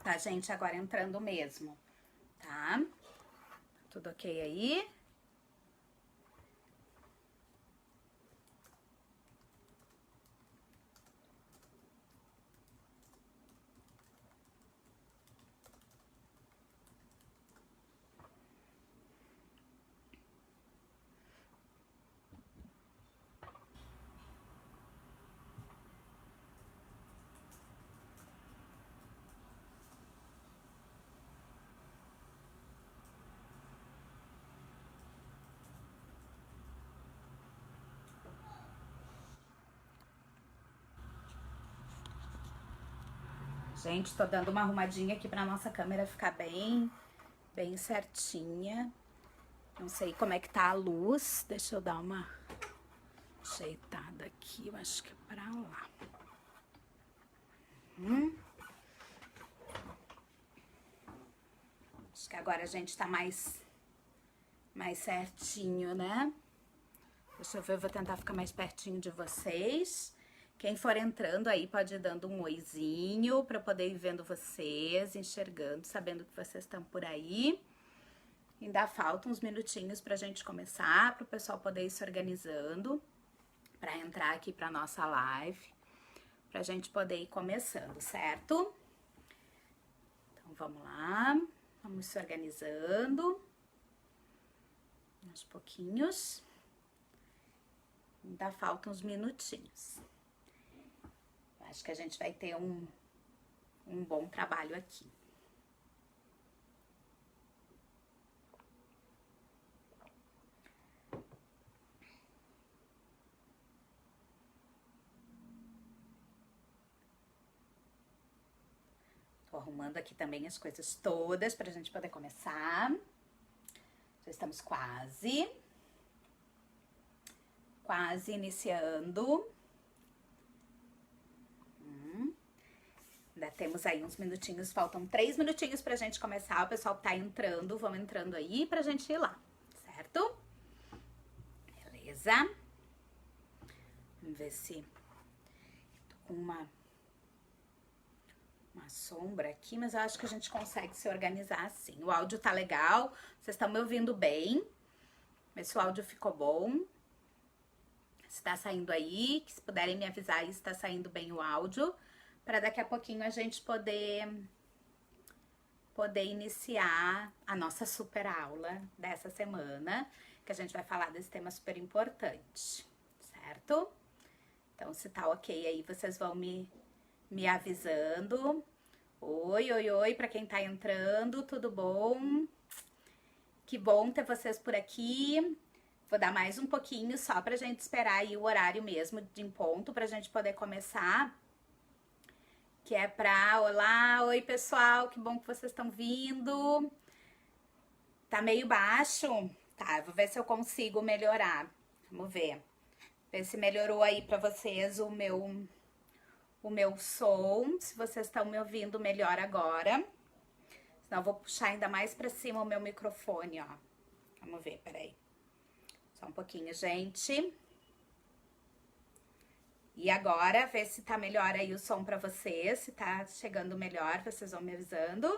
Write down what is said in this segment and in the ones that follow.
Tá, gente? Agora entrando mesmo, tá? Tudo ok aí? Gente, tô dando uma arrumadinha aqui pra nossa câmera ficar bem certinha. Não sei como é que tá a luz. Deixa eu dar uma ajeitada aqui. Eu acho que é pra lá. Acho que agora a gente tá mais certinho, né? Deixa eu ver, eu vou tentar ficar mais pertinho de vocês. Quem for entrando aí pode ir dando um oizinho pra eu poder ir vendo vocês, enxergando, sabendo que vocês estão por aí. Ainda faltam uns minutinhos pra gente começar, pro pessoal poder ir se organizando pra entrar aqui pra nossa live, pra gente poder ir começando, certo? Então vamos lá, vamos se organizando aos pouquinhos. Ainda faltam uns minutinhos. Acho que a gente vai ter um bom trabalho aqui. Tô arrumando aqui também as coisas todas pra gente poder começar. Já estamos quase iniciando. Ainda temos aí uns minutinhos, faltam 3 minutinhos pra gente começar. O pessoal tá entrando, vão entrando aí pra gente ir lá, certo? Beleza? Vamos ver se... Tô com uma sombra aqui, mas eu acho que a gente consegue se organizar assim. O áudio tá legal, vocês estão me ouvindo bem? Mas se o áudio ficou bom, se tá saindo aí, que se puderem me avisar aí se tá saindo bem o áudio, para daqui a pouquinho a gente poder iniciar a nossa super aula dessa semana, que a gente vai falar desse tema super importante, certo? Então, se tá ok aí, vocês vão me avisando. Oi, oi, oi, para quem tá entrando, tudo bom? Que bom ter vocês por aqui. Vou dar mais um pouquinho só pra gente esperar aí o horário mesmo de em ponto, pra gente poder começar. Que é pra... Olá, oi pessoal, que bom que vocês estão vindo. Tá meio baixo? Tá, vou ver se eu consigo melhorar. Vamos ver. Ver se melhorou aí pra vocês o meu som, se vocês estão me ouvindo melhor agora. Senão eu vou puxar ainda mais pra cima o meu microfone, ó. Vamos ver, peraí. Só um pouquinho, gente. E agora, ver se tá melhor aí o som pra vocês, se tá chegando melhor, vocês vão me avisando.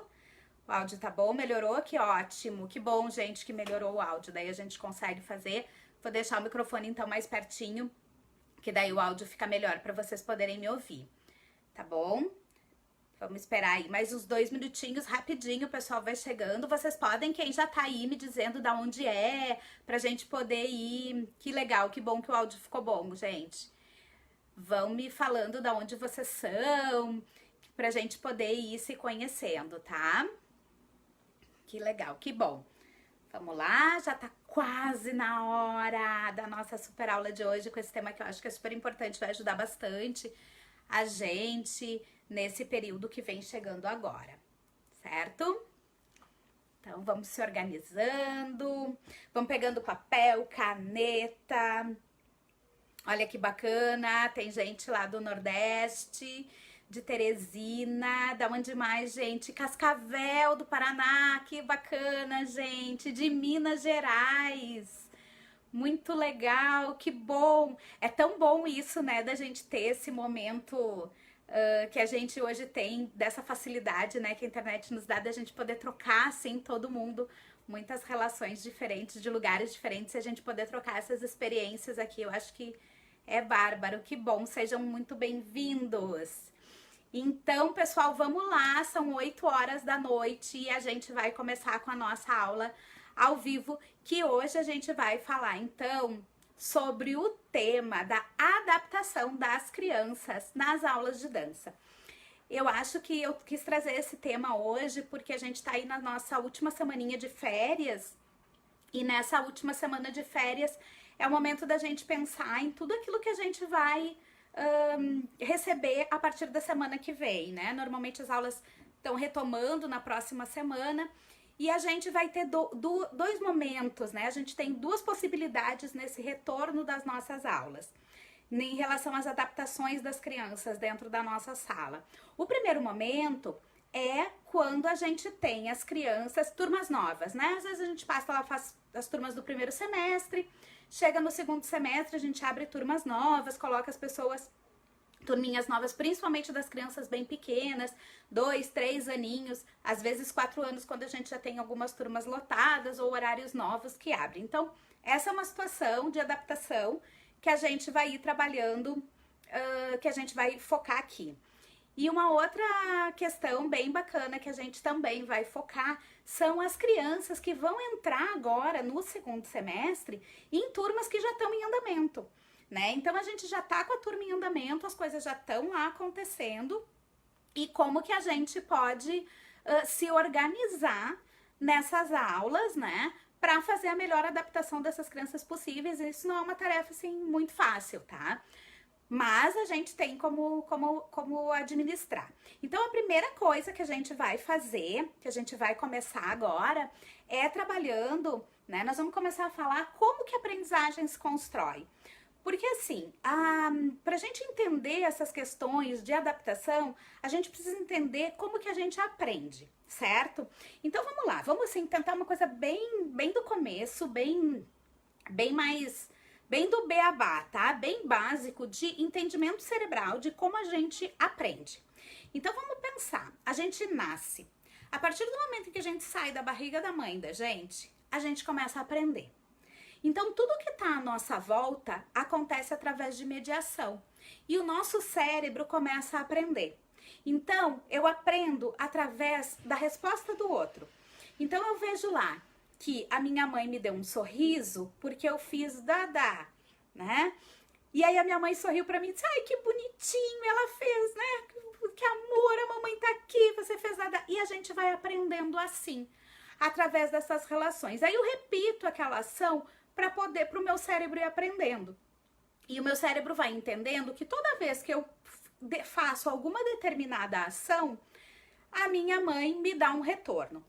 O áudio tá bom? Melhorou? Que ótimo! Que bom, gente, que melhorou o áudio. Daí a gente consegue fazer. Vou deixar o microfone, então, mais pertinho, que daí o áudio fica melhor pra vocês poderem me ouvir. Tá bom? Vamos esperar aí mais uns 2 minutinhos, rapidinho, o pessoal vai chegando. Vocês podem, quem já tá aí, me dizendo da onde é, pra gente poder ir. Que legal, que bom que o áudio ficou bom, gente. Vão me falando da onde vocês são, pra gente poder ir se conhecendo, tá? Que legal, que bom. Vamos lá, já tá quase na hora da nossa super aula de hoje com esse tema que eu acho que é super importante, vai ajudar bastante a gente nesse período que vem chegando agora, certo? Então, vamos se organizando, vamos pegando papel, caneta. Olha que bacana, tem gente lá do Nordeste, de Teresina, da onde mais, gente? Cascavel do Paraná, que bacana, gente, de Minas Gerais. Muito legal, que bom. É tão bom isso, né, da gente ter esse momento que a gente hoje tem, dessa facilidade, né, que a internet nos dá, da gente poder trocar, assim, todo mundo, muitas relações diferentes, de lugares diferentes, e a gente poder trocar essas experiências aqui. Eu acho que é bárbaro, que bom, sejam muito bem-vindos. Então, pessoal, vamos lá, são 8 horas da noite e a gente vai começar com a nossa aula ao vivo, que hoje a gente vai falar, então, sobre o tema da adaptação das crianças nas aulas de dança. Eu acho que eu quis trazer esse tema hoje porque a gente tá aí na nossa última semaninha de férias, e nessa última semana de férias é o momento da gente pensar em tudo aquilo que a gente vai receber a partir da semana que vem, né? Normalmente as aulas estão retomando na próxima semana e a gente vai ter dois momentos, né? A gente tem duas possibilidades nesse retorno das nossas aulas, em relação às adaptações das crianças dentro da nossa sala. O primeiro momento é quando a gente tem as crianças, turmas novas, né? Às vezes a gente passa lá, faz as turmas do primeiro semestre, chega no segundo semestre, a gente abre turmas novas, coloca as pessoas, turminhas novas, principalmente das crianças bem pequenas, 2, 3 aninhos, às vezes 4 anos, quando a gente já tem algumas turmas lotadas ou horários novos que abrem. Então, essa é uma situação de adaptação que a gente vai ir trabalhando, que a gente vai focar aqui. E uma outra questão bem bacana que a gente também vai focar são as crianças que vão entrar agora no segundo semestre em turmas que já estão em andamento, né? Então a gente já tá com a turma em andamento, as coisas já estão lá acontecendo, e como que a gente pode se organizar nessas aulas, né? Para fazer a melhor adaptação dessas crianças possíveis. Isso não é uma tarefa assim muito fácil, tá? Mas a gente tem como administrar. Então, a primeira coisa que a gente vai fazer, que a gente vai começar agora, é trabalhando, né? Nós vamos começar a falar como que a aprendizagem se constrói. Porque, assim, para a gente entender essas questões de adaptação, a gente precisa entender como que a gente aprende, certo? Então, vamos lá. Vamos, assim, tentar uma coisa bem do começo, bem do beabá, tá? Bem básico de entendimento cerebral de como a gente aprende. Então vamos pensar, a gente nasce. A partir do momento que a gente sai da barriga da mãe da gente, a gente começa a aprender. Então tudo que tá à nossa volta acontece através de mediação. E o nosso cérebro começa a aprender. Então eu aprendo através da resposta do outro. Então eu vejo lá que a minha mãe me deu um sorriso porque eu fiz dadá, né? E aí a minha mãe sorriu pra mim e disse, ai, que bonitinho ela fez, né? Que amor, a mamãe tá aqui, você fez dadá. E a gente vai aprendendo assim, através dessas relações. Aí eu repito aquela ação para o meu cérebro ir aprendendo. E o meu cérebro vai entendendo que toda vez que eu faço alguma determinada ação, a minha mãe me dá um retorno.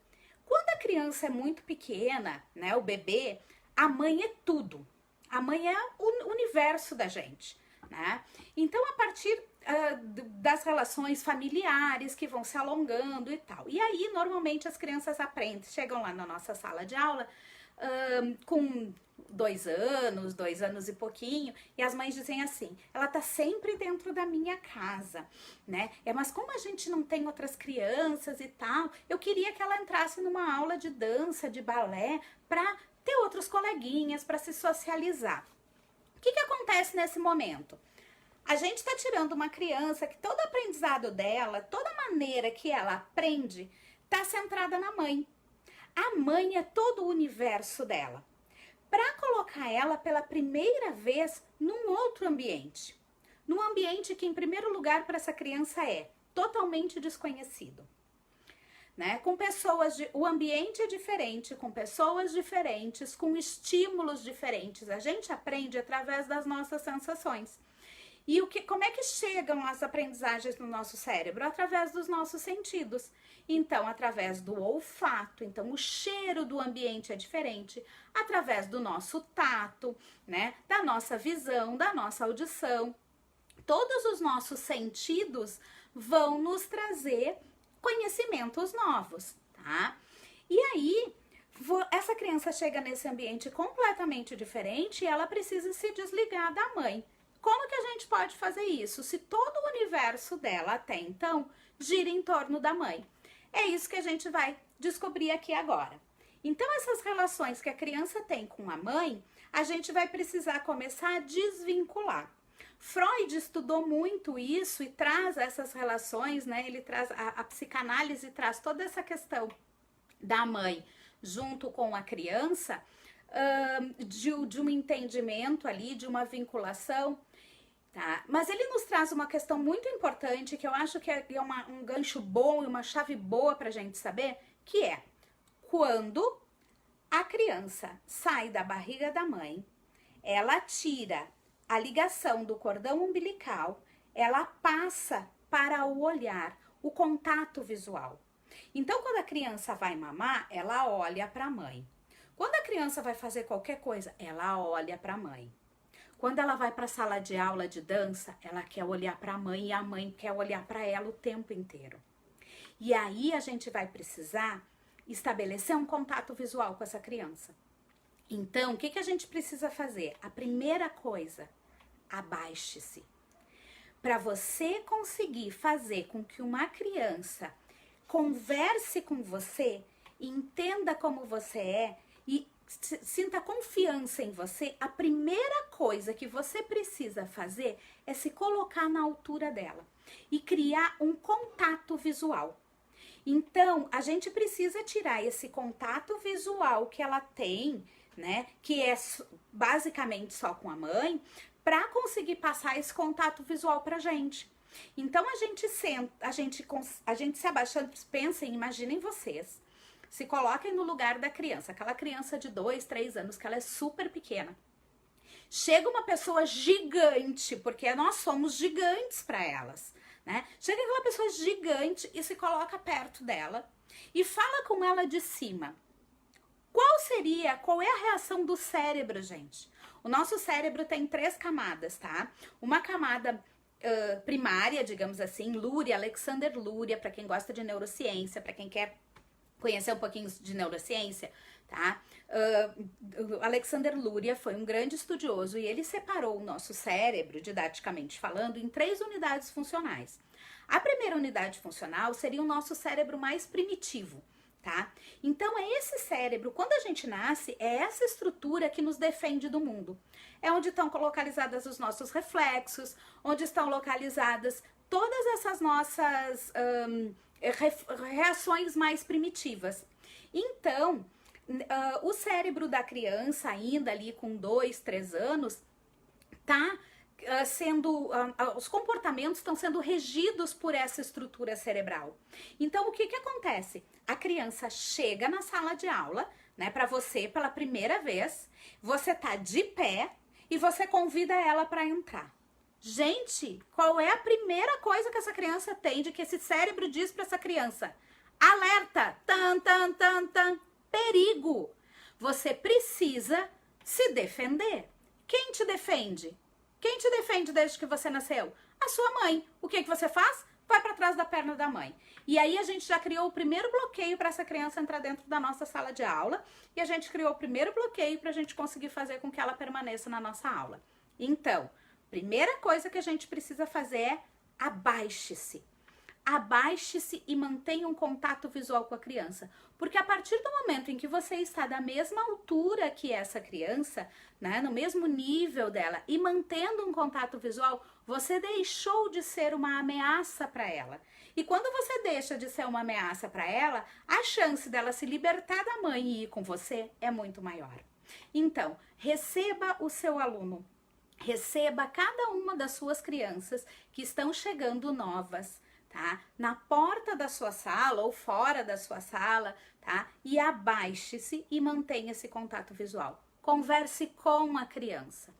Quando a criança é muito pequena, né, o bebê, a mãe é tudo. A mãe é o universo da gente, né? Então, a partir das relações familiares que vão se alongando e tal. E aí, normalmente, as crianças aprendem, chegam lá na nossa sala de aula com 2 anos e pouquinho, e as mães dizem assim, ela tá sempre dentro da minha casa, né? Mas como a gente não tem outras crianças e tal, eu queria que ela entrasse numa aula de dança, de balé, pra ter outros coleguinhas, pra se socializar. O que acontece nesse momento? A gente tá tirando uma criança que todo aprendizado dela, toda maneira que ela aprende, tá centrada na mãe. A mãe é todo o universo dela, para colocar ela pela primeira vez num outro ambiente. Num ambiente que, em primeiro lugar, para essa criança é totalmente desconhecido. Né? Com pessoas, o ambiente é diferente, com pessoas diferentes, com estímulos diferentes. A gente aprende através das nossas sensações. E como é que chegam as aprendizagens no nosso cérebro? Através dos nossos sentidos. Então, através do olfato, então o cheiro do ambiente é diferente, através do nosso tato, né, da nossa visão, da nossa audição. Todos os nossos sentidos vão nos trazer conhecimentos novos, tá? E aí, essa criança chega nesse ambiente completamente diferente e ela precisa se desligar da mãe. como que a gente pode fazer isso? Se todo o universo dela até então gira em torno da mãe. É isso que a gente vai descobrir aqui agora. Então, essas relações que a criança tem com a mãe, a gente vai precisar começar a desvincular. Freud estudou muito isso e traz essas relações, né? Ele traz, a psicanálise traz toda essa questão da mãe junto com a criança, de um entendimento ali, de uma vinculação, tá? Mas ele nos traz uma questão muito importante, que eu acho que é um gancho bom e uma chave boa pra gente saber, que é quando a criança sai da barriga da mãe, ela tira a ligação do cordão umbilical, ela passa para o olhar, o contato visual. Então, quando a criança vai mamar, ela olha para a mãe. Quando a criança vai fazer qualquer coisa, ela olha para a mãe. Quando ela vai para a sala de aula de dança, ela quer olhar para a mãe e a mãe quer olhar para ela o tempo inteiro. E aí a gente vai precisar estabelecer um contato visual com essa criança. Então, o que a gente precisa fazer? A primeira coisa, abaixe-se. Para você conseguir fazer com que uma criança converse com você, entenda como você é e sinta confiança em você, a primeira coisa que você precisa fazer é se colocar na altura dela e criar um contato visual. Então, a gente precisa tirar esse contato visual que ela tem, né, que é basicamente só com a mãe, para conseguir passar esse contato visual pra gente. Então, a gente se abaixando, pensem, imaginem vocês, se coloquem no lugar da criança, aquela criança de 2, 3 anos, que ela é super pequena. Chega uma pessoa gigante, porque nós somos gigantes para elas, né? Chega aquela pessoa gigante e se coloca perto dela e fala com ela de cima. Qual é a reação do cérebro, gente? O nosso cérebro tem 3 camadas, tá? Uma camada primária, digamos assim, Luria, Alexander Luria, para quem gosta de neurociência, para quem quer conhecer um pouquinho de neurociência, tá? Alexander Luria foi um grande estudioso e ele separou o nosso cérebro, didaticamente falando, em 3 unidades funcionais. A primeira unidade funcional seria o nosso cérebro mais primitivo, tá? Então, é esse cérebro, quando a gente nasce, é essa estrutura que nos defende do mundo. É onde estão localizados os nossos reflexos, onde estão localizadas todas essas nossas reações mais primitivas. Então, o cérebro da criança, ainda ali com 2, 3 anos, tá os comportamentos estão sendo regidos por essa estrutura cerebral. Então, o que acontece? A criança chega na sala de aula, né, para você pela primeira vez, você tá de pé e você convida ela para entrar. Gente, qual é a primeira coisa que essa criança tem, de que esse cérebro diz para essa criança? Alerta! Tan, tan, tan, tan. Perigo! Você precisa se defender. Quem te defende? Quem te defende desde que você nasceu? A sua mãe. O que você faz? Vai para trás da perna da mãe. E aí a gente já criou o primeiro bloqueio para essa criança entrar dentro da nossa sala de aula. E a gente criou o primeiro bloqueio para a gente conseguir fazer com que ela permaneça na nossa aula. Então, primeira coisa que a gente precisa fazer é abaixe-se. Abaixe-se e mantenha um contato visual com a criança. Porque a partir do momento em que você está da mesma altura que essa criança, né, no mesmo nível dela, e mantendo um contato visual, você deixou de ser uma ameaça para ela. E quando você deixa de ser uma ameaça para ela, a chance dela se libertar da mãe e ir com você é muito maior. Então, receba o seu aluno. Receba cada uma das suas crianças que estão chegando novas, tá? Na porta da sua sala ou fora da sua sala, tá? E abaixe-se e mantenha esse contato visual. Converse com a criança,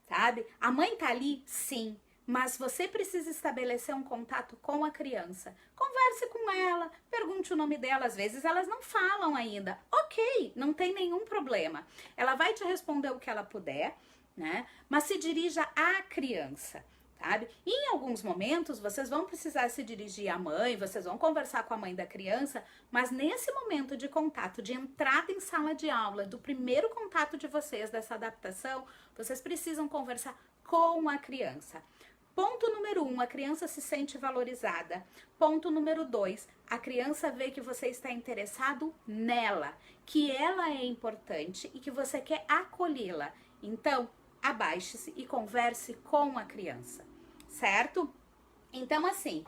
sabe? A mãe tá ali? Sim. Mas você precisa estabelecer um contato com a criança. Converse com ela, pergunte o nome dela. Às vezes elas não falam ainda. Ok, não tem nenhum problema. Ela vai te responder o que ela puder, né? Mas se dirija à criança, sabe? E em alguns momentos, vocês vão precisar se dirigir à mãe, vocês vão conversar com a mãe da criança, mas nesse momento de contato, de entrada em sala de aula, do primeiro contato de vocês, dessa adaptação, vocês precisam conversar com a criança. Ponto número 1, a criança se sente valorizada. Ponto número 2, a criança vê que você está interessado nela, que ela é importante e que você quer acolhê-la. Então, abaixe-se e converse com a criança, certo? Então, assim,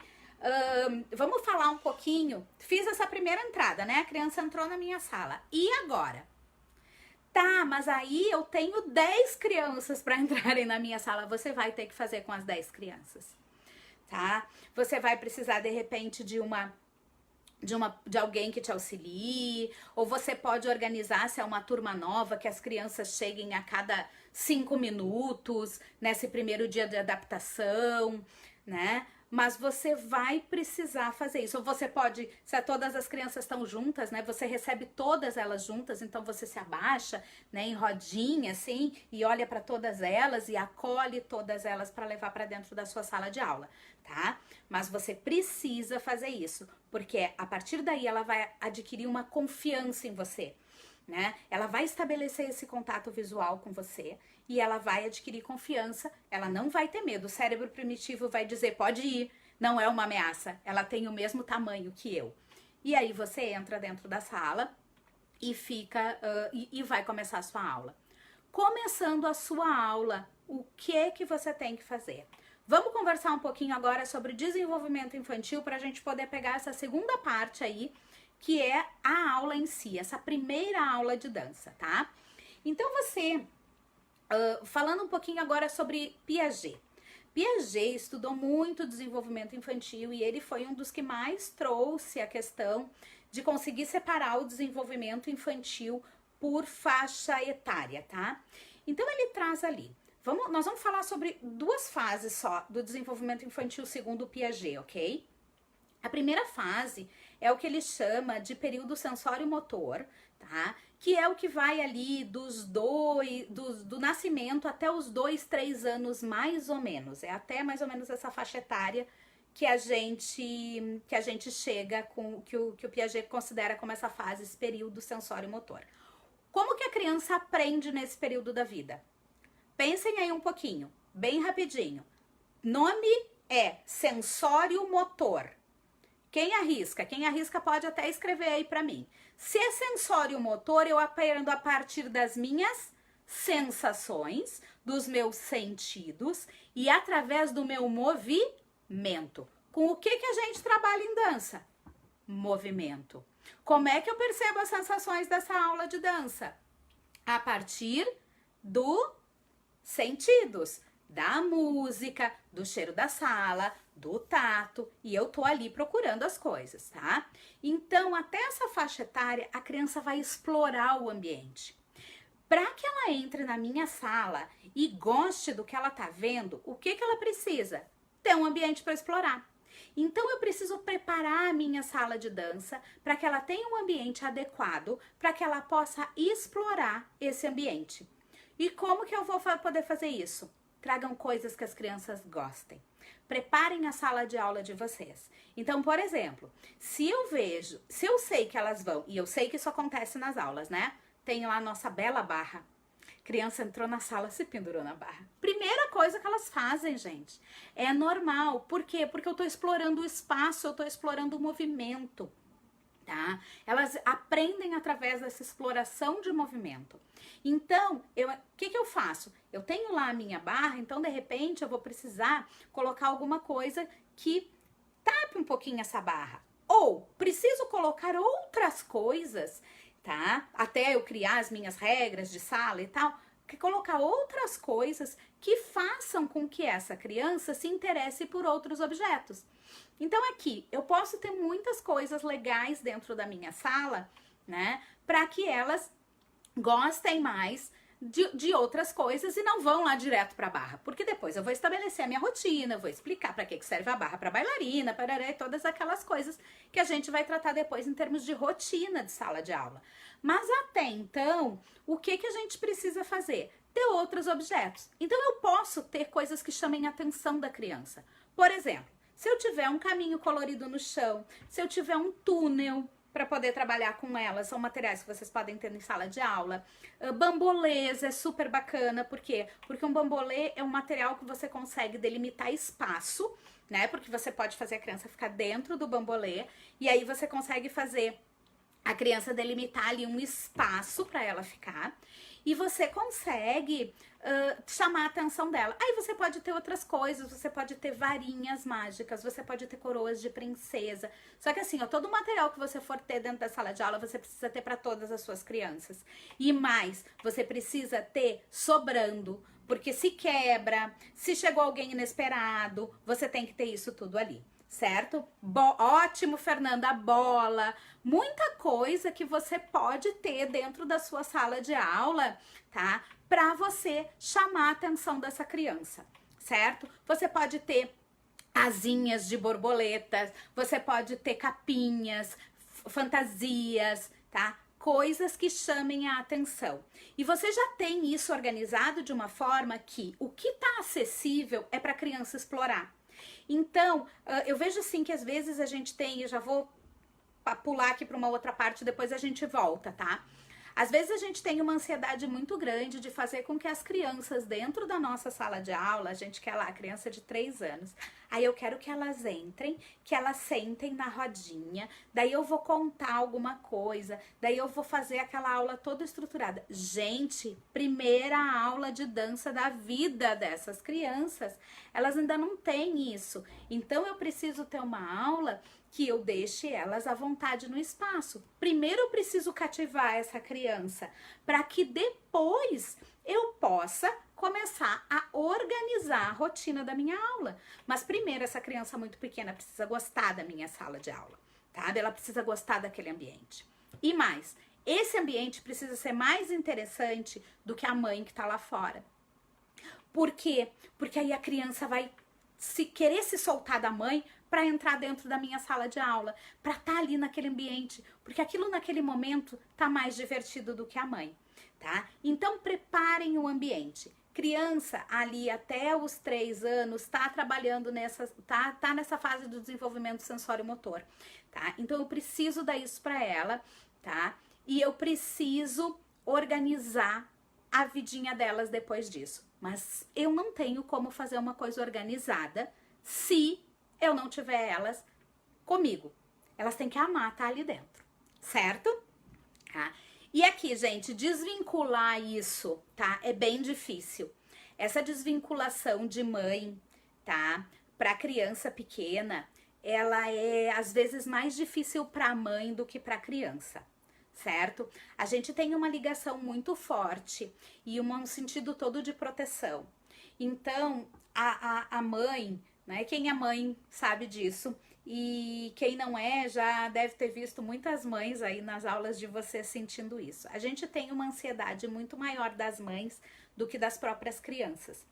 vamos falar um pouquinho. Fiz essa primeira entrada, né? A criança entrou na minha sala. E agora? Tá, mas aí eu tenho 10 crianças para entrarem na minha sala. Você vai ter que fazer com as 10 crianças, tá? Você vai precisar, de repente, de alguém que te auxilie, ou você pode organizar, se é uma turma nova, que as crianças cheguem a cada 5 minutos, nesse primeiro dia de adaptação, né? Mas você vai precisar fazer isso. Ou você pode, se todas as crianças estão juntas, né? Você recebe todas elas juntas, então você se abaixa, né? Em rodinha, assim, e olha para todas elas e acolhe todas elas para levar para dentro da sua sala de aula, tá? Mas você precisa fazer isso, porque a partir daí ela vai adquirir uma confiança em você, né? Ela vai estabelecer esse contato visual com você e ela vai adquirir confiança, ela não vai ter medo. O cérebro primitivo vai dizer, pode ir, não é uma ameaça, ela tem o mesmo tamanho que eu. E aí você entra dentro da sala e fica e vai começar a sua aula. Começando a sua aula, o que você tem que fazer? Vamos conversar um pouquinho agora sobre desenvolvimento infantil para a gente poder pegar essa segunda parte aí, que é a aula em si, essa primeira aula de dança, tá? Então você, falando um pouquinho agora sobre Piaget. Piaget estudou muito desenvolvimento infantil e ele foi um dos que mais trouxe a questão de conseguir separar o desenvolvimento infantil por faixa etária, tá? Então ele traz ali, nós vamos falar sobre 2 fases só do desenvolvimento infantil segundo o Piaget, ok? A primeira fase é o que ele chama de período sensório-motor, tá? Que é o que vai ali do nascimento até os 2, 3 anos mais ou menos. É até mais ou menos essa faixa etária que a gente chega com, que o Piaget considera como essa fase, esse período sensório-motor. Como que a criança aprende nesse período da vida? Pensem aí um pouquinho, bem rapidinho. Nome é sensório-motor. Quem arrisca? Quem arrisca pode até escrever aí pra mim. Se é sensório-motor, eu aprendo a partir das minhas sensações, dos meus sentidos e através do meu movimento. Com o que a gente trabalha em dança? Movimento. Como é que eu percebo as sensações dessa aula de dança? A partir dos sentidos, da música, do cheiro da sala, do tato, e eu tô ali procurando as coisas, tá? Então, até essa faixa etária, a criança vai explorar o ambiente. Para que ela entre na minha sala e goste do que ela tá vendo, o que ela precisa? Ter um ambiente para explorar. Então, eu preciso preparar a minha sala de dança para que ela tenha um ambiente adequado, para que ela possa explorar esse ambiente. E como que eu vou poder fazer isso? Tragam coisas que as crianças gostem. Preparem a sala de aula de vocês. Então, por exemplo, se eu sei que elas vão, e eu sei que isso acontece nas aulas, né? Tem lá a nossa bela barra. Criança entrou na sala, se pendurou na barra. Primeira coisa que elas fazem, gente, é normal. Por quê? Porque eu tô explorando o espaço, eu tô explorando o movimento, tá? Elas aprendem através dessa exploração de movimento. Então, o que eu faço? Eu tenho lá a minha barra, então de repente eu vou precisar colocar alguma coisa que tape um pouquinho essa barra. Ou preciso colocar outras coisas, tá? Até eu criar as minhas regras de sala e tal, que colocar outras coisas que façam com que essa criança se interesse por outros objetos. Então aqui, eu posso ter muitas coisas legais dentro da minha sala, né? Para que elas gostem mais de outras coisas e não vão lá direto para a barra. Porque depois eu vou estabelecer a minha rotina, eu vou explicar para que serve a barra para bailarina, para todas aquelas coisas que a gente vai tratar depois em termos de rotina de sala de aula. Mas até então, o que a gente precisa fazer? ter outros objetos. Então eu posso ter coisas que chamem a atenção da criança. Por exemplo, se eu tiver um caminho colorido no chão, se eu tiver um túnel para poder trabalhar com elas, são materiais que vocês podem ter em sala de aula. Bambolês é super bacana, por quê? Porque um bambolê é um material que você consegue delimitar espaço, né? Porque você pode fazer a criança ficar dentro do bambolê, e aí você consegue fazer a criança delimitar ali um espaço para ela ficar, e você consegue chamar a atenção dela. Aí você pode ter outras coisas, você pode ter varinhas mágicas, você pode ter coroas de princesa. Só que assim, ó, todo o material que você for ter dentro da sala de aula, você precisa ter para todas as suas crianças. E mais, você precisa ter sobrando, porque se quebra, se chegou alguém inesperado, você tem que ter isso tudo ali. Certo? Ótimo, Fernanda, a bola, muita coisa que você pode ter dentro da sua sala de aula, tá? Para você chamar a atenção dessa criança, certo? Você pode ter asinhas de borboletas, você pode ter capinhas, fantasias, tá? Coisas que chamem a atenção. E você já tem isso organizado de uma forma que o que está acessível é para a criança explorar. Então, eu vejo assim que às vezes a gente tem, eu já vou pular aqui para uma outra parte, depois a gente volta, tá? Às vezes a gente tem uma ansiedade muito grande de fazer com que as crianças dentro da nossa sala de aula, a gente quer lá, criança de 3 anos, aí eu quero que elas entrem, que elas sentem na rodinha, daí eu vou contar alguma coisa, daí eu vou fazer aquela aula toda estruturada. Gente, primeira aula de dança da vida dessas crianças, elas ainda não têm isso. Então eu preciso ter uma aula que eu deixe elas à vontade no espaço. Primeiro eu preciso cativar essa criança, para que depois eu possa começar a organizar a rotina da minha aula. Mas primeiro essa criança muito pequena precisa gostar da minha sala de aula, tá? Ela precisa gostar daquele ambiente. E mais, esse ambiente precisa ser mais interessante do que a mãe que tá lá fora. Por quê? Porque aí a criança vai querer se soltar da mãe para entrar dentro da minha sala de aula, para estar ali naquele ambiente, porque aquilo naquele momento tá mais divertido do que a mãe, tá? Então preparem o ambiente. Criança ali até os 3 anos tá trabalhando tá nessa fase do desenvolvimento sensório-motor, tá? Então eu preciso dar isso para ela, tá? E eu preciso organizar a vidinha delas depois disso. Mas eu não tenho como fazer uma coisa organizada se eu não tiver elas comigo. Elas têm que amar estar ali dentro, certo? Tá? E aqui, gente, desvincular isso, tá? É bem difícil. Essa desvinculação de mãe, tá? Para criança pequena, ela é às vezes mais difícil para a mãe do que para a criança. Certo? A gente tem uma ligação muito forte e um sentido todo de proteção. Então, a mãe, né? Quem é mãe sabe disso. E quem não é, já deve ter visto muitas mães aí nas aulas de vocês sentindo isso. A gente tem uma ansiedade muito maior das mães do que das próprias crianças.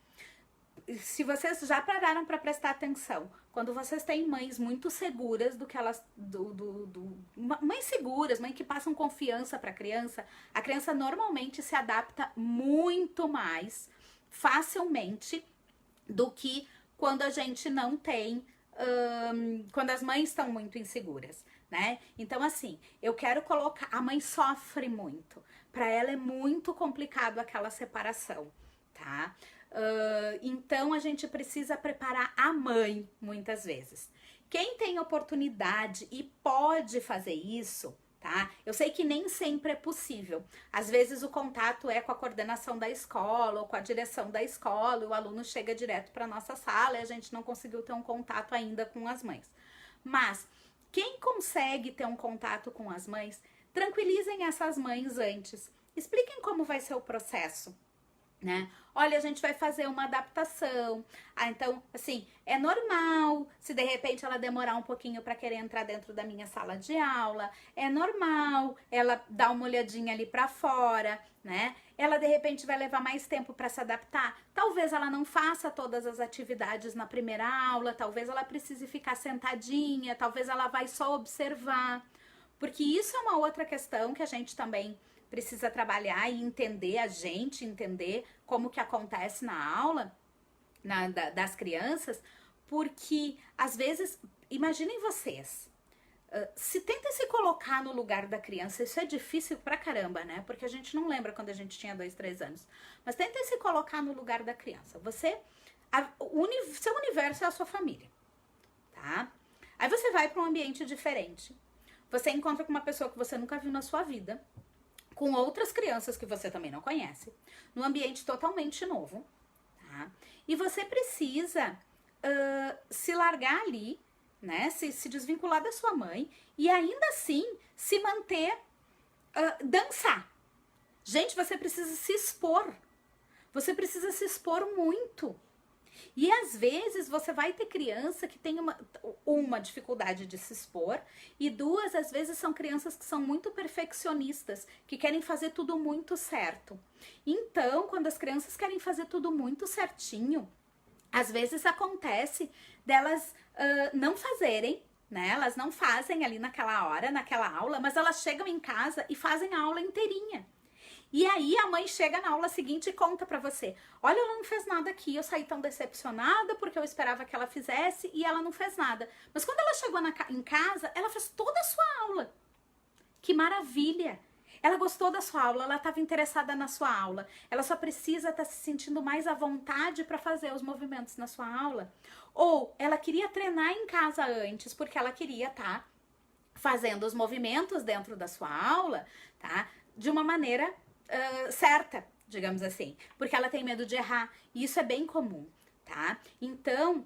Se vocês já pararam para prestar atenção, quando vocês têm mães muito seguras do que elas, mães seguras, mães que passam confiança para a criança normalmente se adapta muito mais facilmente do que quando a gente não tem, quando as mães estão muito inseguras, né? Então assim, eu quero colocar, a mãe sofre muito, para ela é muito complicado aquela separação, tá? Então a gente precisa preparar a mãe muitas vezes. Quem tem oportunidade e pode fazer isso, tá? Eu sei que nem sempre é possível. Às vezes o contato é com a coordenação da escola ou com a direção da escola, e o aluno chega direto para nossa sala e a gente não conseguiu ter um contato ainda com as mães. Mas quem consegue ter um contato com as mães, tranquilizem essas mães antes. Expliquem como vai ser o processo, né? Olha, a gente vai fazer uma adaptação. Então, assim, é normal se de repente ela demorar um pouquinho para querer entrar dentro da minha sala de aula. É normal ela dar uma olhadinha ali para fora, né? Ela de repente vai levar mais tempo para se adaptar. Talvez ela não faça todas as atividades na primeira aula, talvez ela precise ficar sentadinha, talvez ela vai só observar. Porque isso é uma outra questão que a gente também precisa trabalhar e entender, a gente entender como que acontece na aula das crianças, porque às vezes, imaginem vocês, tentem se colocar no lugar da criança. Isso é difícil pra caramba, né? Porque a gente não lembra quando a gente tinha 2, 3 anos. Mas tentem se colocar no lugar da criança. Seu universo é a sua família, tá? Aí você vai pra um ambiente diferente. Você encontra com uma pessoa que você nunca viu na sua vida, com outras crianças que você também não conhece, num ambiente totalmente novo, tá? E você precisa se largar ali, né? Se desvincular da sua mãe e ainda assim se manter, dançar. Gente, você precisa se expor. Você precisa se expor muito. E às vezes você vai ter criança que tem uma dificuldade de se expor, e 2, às vezes são crianças que são muito perfeccionistas, que querem fazer tudo muito certo. Então, quando as crianças querem fazer tudo muito certinho, às vezes acontece delas não fazerem, né? Elas não fazem ali naquela hora, naquela aula, mas elas chegam em casa e fazem a aula inteirinha. E aí a mãe chega na aula seguinte e conta pra você: olha, ela não fez nada aqui, eu saí tão decepcionada porque eu esperava que ela fizesse e ela não fez nada. Mas quando ela chegou em casa, ela fez toda a sua aula. Que maravilha! Ela gostou da sua aula, ela estava interessada na sua aula. Ela só precisa estar se sentindo mais à vontade para fazer os movimentos na sua aula. Ou ela queria treinar em casa antes, porque ela queria estar fazendo os movimentos dentro da sua aula, tá? De uma maneira certa, digamos assim. Porque ela tem medo de errar. E isso é bem comum, tá? Então,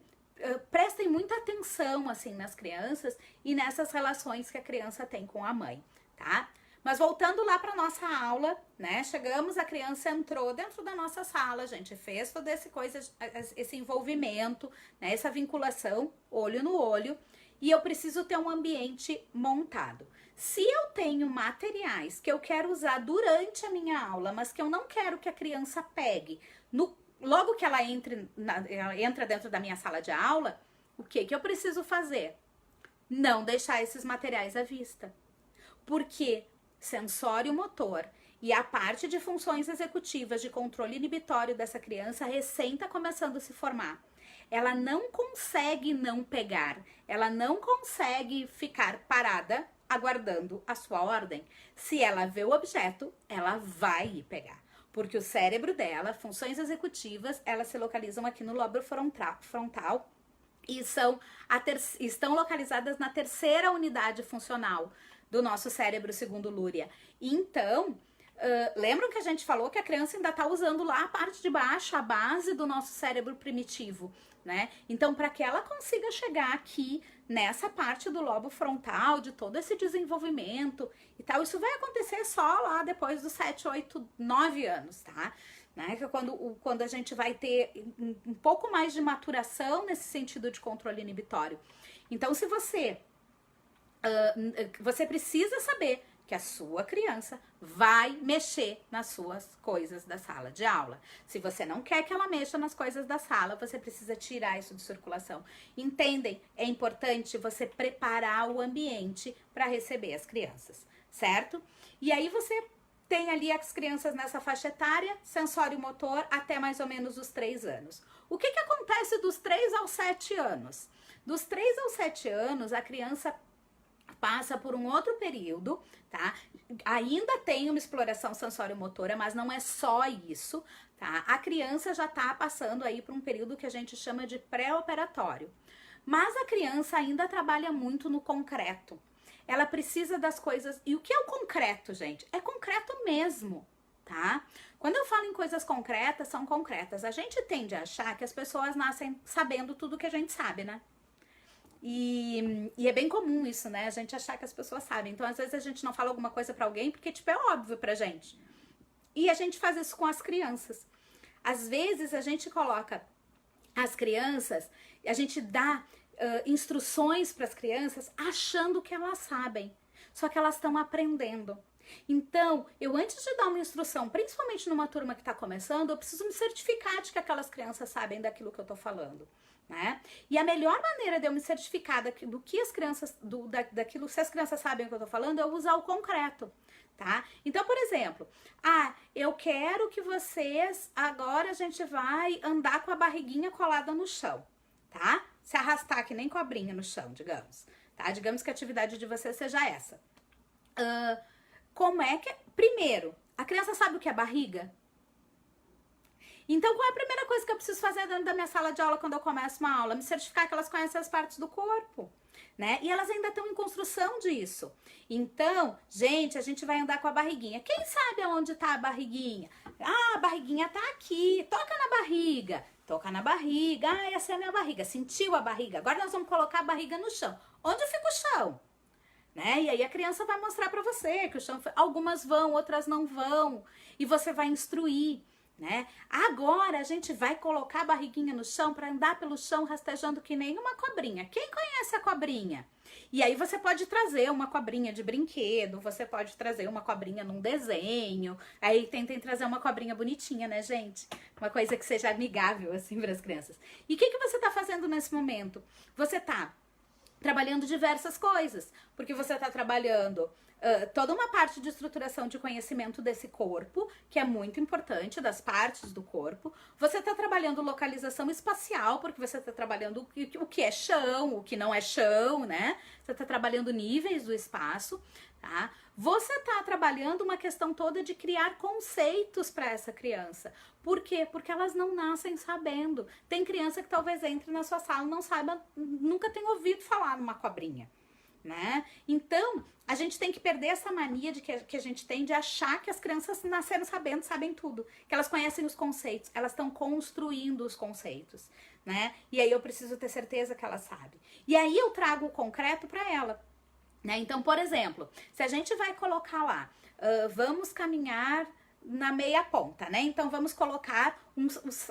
prestem muita atenção, assim, nas crianças e nessas relações que a criança tem com a mãe, tá? Mas voltando lá para nossa aula, né? Chegamos, a criança entrou dentro da nossa sala, a gente fez todo esse envolvimento, né? Essa vinculação, olho no olho, e eu preciso ter um ambiente montado. Se eu tenho materiais que eu quero usar durante a minha aula, mas que eu não quero que a criança pegue, logo que ela entra dentro da minha sala de aula, o que eu preciso fazer? Não deixar esses materiais à vista. Porque sensório motor e a parte de funções executivas de controle inibitório dessa criança recém está começando a se formar. Ela não consegue não pegar, ela não consegue ficar parada aguardando a sua ordem. Se ela vê o objeto, ela vai ir pegar. Porque o cérebro dela, funções executivas, elas se localizam aqui no lobo frontal e estão localizadas na terceira unidade funcional do nosso cérebro, segundo Luria. Então, lembram que a gente falou que a criança ainda está usando lá a parte de baixo, a base do nosso cérebro primitivo, né? Então, para que ela consiga chegar aqui nessa parte do lobo frontal, de todo esse desenvolvimento e tal, isso vai acontecer só lá depois dos 7, 8, 9 anos, tá? Né? Que é quando a gente vai ter um pouco mais de maturação nesse sentido de controle inibitório. Então, se você precisa saber que a sua criança vai mexer nas suas coisas da sala de aula. Se você não quer que ela mexa nas coisas da sala, você precisa tirar isso de circulação. Entendem? É importante você preparar o ambiente para receber as crianças, certo? E aí você tem ali as crianças nessa faixa etária, sensório motor, até mais ou menos os 3 anos. O que acontece dos 3 aos 7 anos? Dos 3 aos 7 anos, a criança passa por um outro período, tá? Ainda tem uma exploração sensório-motora, mas não é só isso, tá? A criança já tá passando aí por um período que a gente chama de pré-operatório. Mas a criança ainda trabalha muito no concreto. Ela precisa das coisas... E o que é o concreto, gente? É concreto mesmo, tá? Quando eu falo em coisas concretas, são concretas. A gente tende a achar que as pessoas nascem sabendo tudo que a gente sabe, né? E é bem comum isso, né? A gente achar que as pessoas sabem. Então, às vezes, a gente não fala alguma coisa pra alguém porque, tipo, é óbvio pra gente. E a gente faz isso com as crianças. Às vezes, a gente coloca as crianças, a gente dá instruções para as crianças achando que elas sabem. Só que elas estão aprendendo. Então, eu antes de dar uma instrução, principalmente numa turma que está começando, eu preciso me certificar de que aquelas crianças sabem daquilo que eu tô falando, né? E a melhor maneira de eu me certificar do que as crianças, daquilo, se as crianças sabem o que eu tô falando, é eu usar o concreto, tá? Então, por exemplo, eu quero que vocês, agora a gente vai andar com a barriguinha colada no chão, tá? Se arrastar que nem cobrinha no chão, digamos, tá? Digamos que a atividade de vocês seja essa. Como é que... Primeiro, a criança sabe o que é barriga? Então, qual é a primeira coisa que eu preciso fazer dentro da minha sala de aula quando eu começo uma aula? Me certificar que elas conhecem as partes do corpo, né? E elas ainda estão em construção disso. Então, gente, a gente vai andar com a barriguinha. Quem sabe aonde tá a barriguinha? A barriguinha tá aqui. Toca na barriga. Toca na barriga. Essa é a minha barriga. Sentiu a barriga? Agora nós vamos colocar a barriga no chão. Onde fica o chão? Né? E aí a criança vai mostrar pra você que o chão... Algumas vão, outras não vão. E você vai instruir. Né? Agora a gente vai colocar a barriguinha no chão para andar pelo chão rastejando que nem uma cobrinha. Quem conhece a cobrinha? E aí você pode trazer uma cobrinha de brinquedo, você pode trazer uma cobrinha num desenho. Aí tentem trazer uma cobrinha bonitinha, né, gente? Uma coisa que seja amigável assim para as crianças. E o que você tá fazendo nesse momento? Você tá trabalhando diversas coisas, porque você está trabalhando toda uma parte de estruturação de conhecimento desse corpo, que é muito importante, das partes do corpo. Você está trabalhando localização espacial, porque você está trabalhando o que é chão, o que não é chão, né? Você está trabalhando níveis do espaço, tá? Você está trabalhando uma questão toda de criar conceitos para essa criança. Por quê? Porque elas não nascem sabendo. Tem criança que talvez entre na sua sala e não saiba, nunca tenha ouvido falar numa cobrinha, né? Então, a gente tem que perder essa mania que a gente tem de achar que as crianças nasceram sabendo, sabem tudo, que elas conhecem os conceitos, elas estão construindo os conceitos, né? E aí eu preciso ter certeza que ela sabe. E aí eu trago o concreto para ela, né? Então, por exemplo, se a gente vai colocar lá, vamos caminhar na meia ponta, né? Então, vamos colocar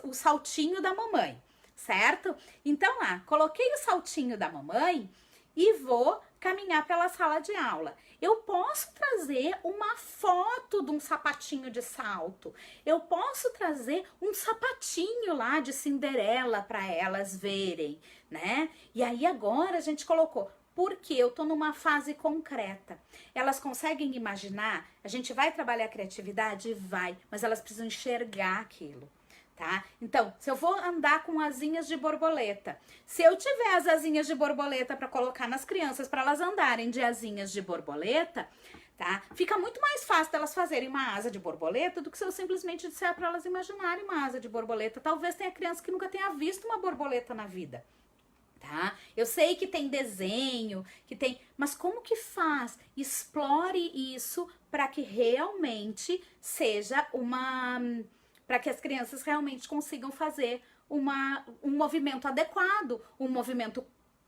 o saltinho da mamãe, certo? Então, lá, coloquei o saltinho da mamãe e vou caminhar pela sala de aula. Eu posso trazer uma foto de um sapatinho de salto. Eu posso trazer um sapatinho lá de Cinderela para elas verem, né? E aí agora a gente colocou, porque eu tô numa fase concreta. Elas conseguem imaginar? A gente vai trabalhar a criatividade? Vai, mas elas precisam enxergar aquilo. Tá? Então, se eu vou andar com asinhas de borboleta, se eu tiver as asinhas de borboleta para colocar nas crianças, para elas andarem de asinhas de borboleta, tá? Fica muito mais fácil delas fazerem uma asa de borboleta do que se eu simplesmente disser para elas imaginarem uma asa de borboleta. Talvez tenha criança que nunca tenha visto uma borboleta na vida. Tá? Eu sei que tem desenho, que tem, mas como que faz? Explore isso para que realmente seja para que as crianças realmente consigam fazer um movimento adequado, um movimento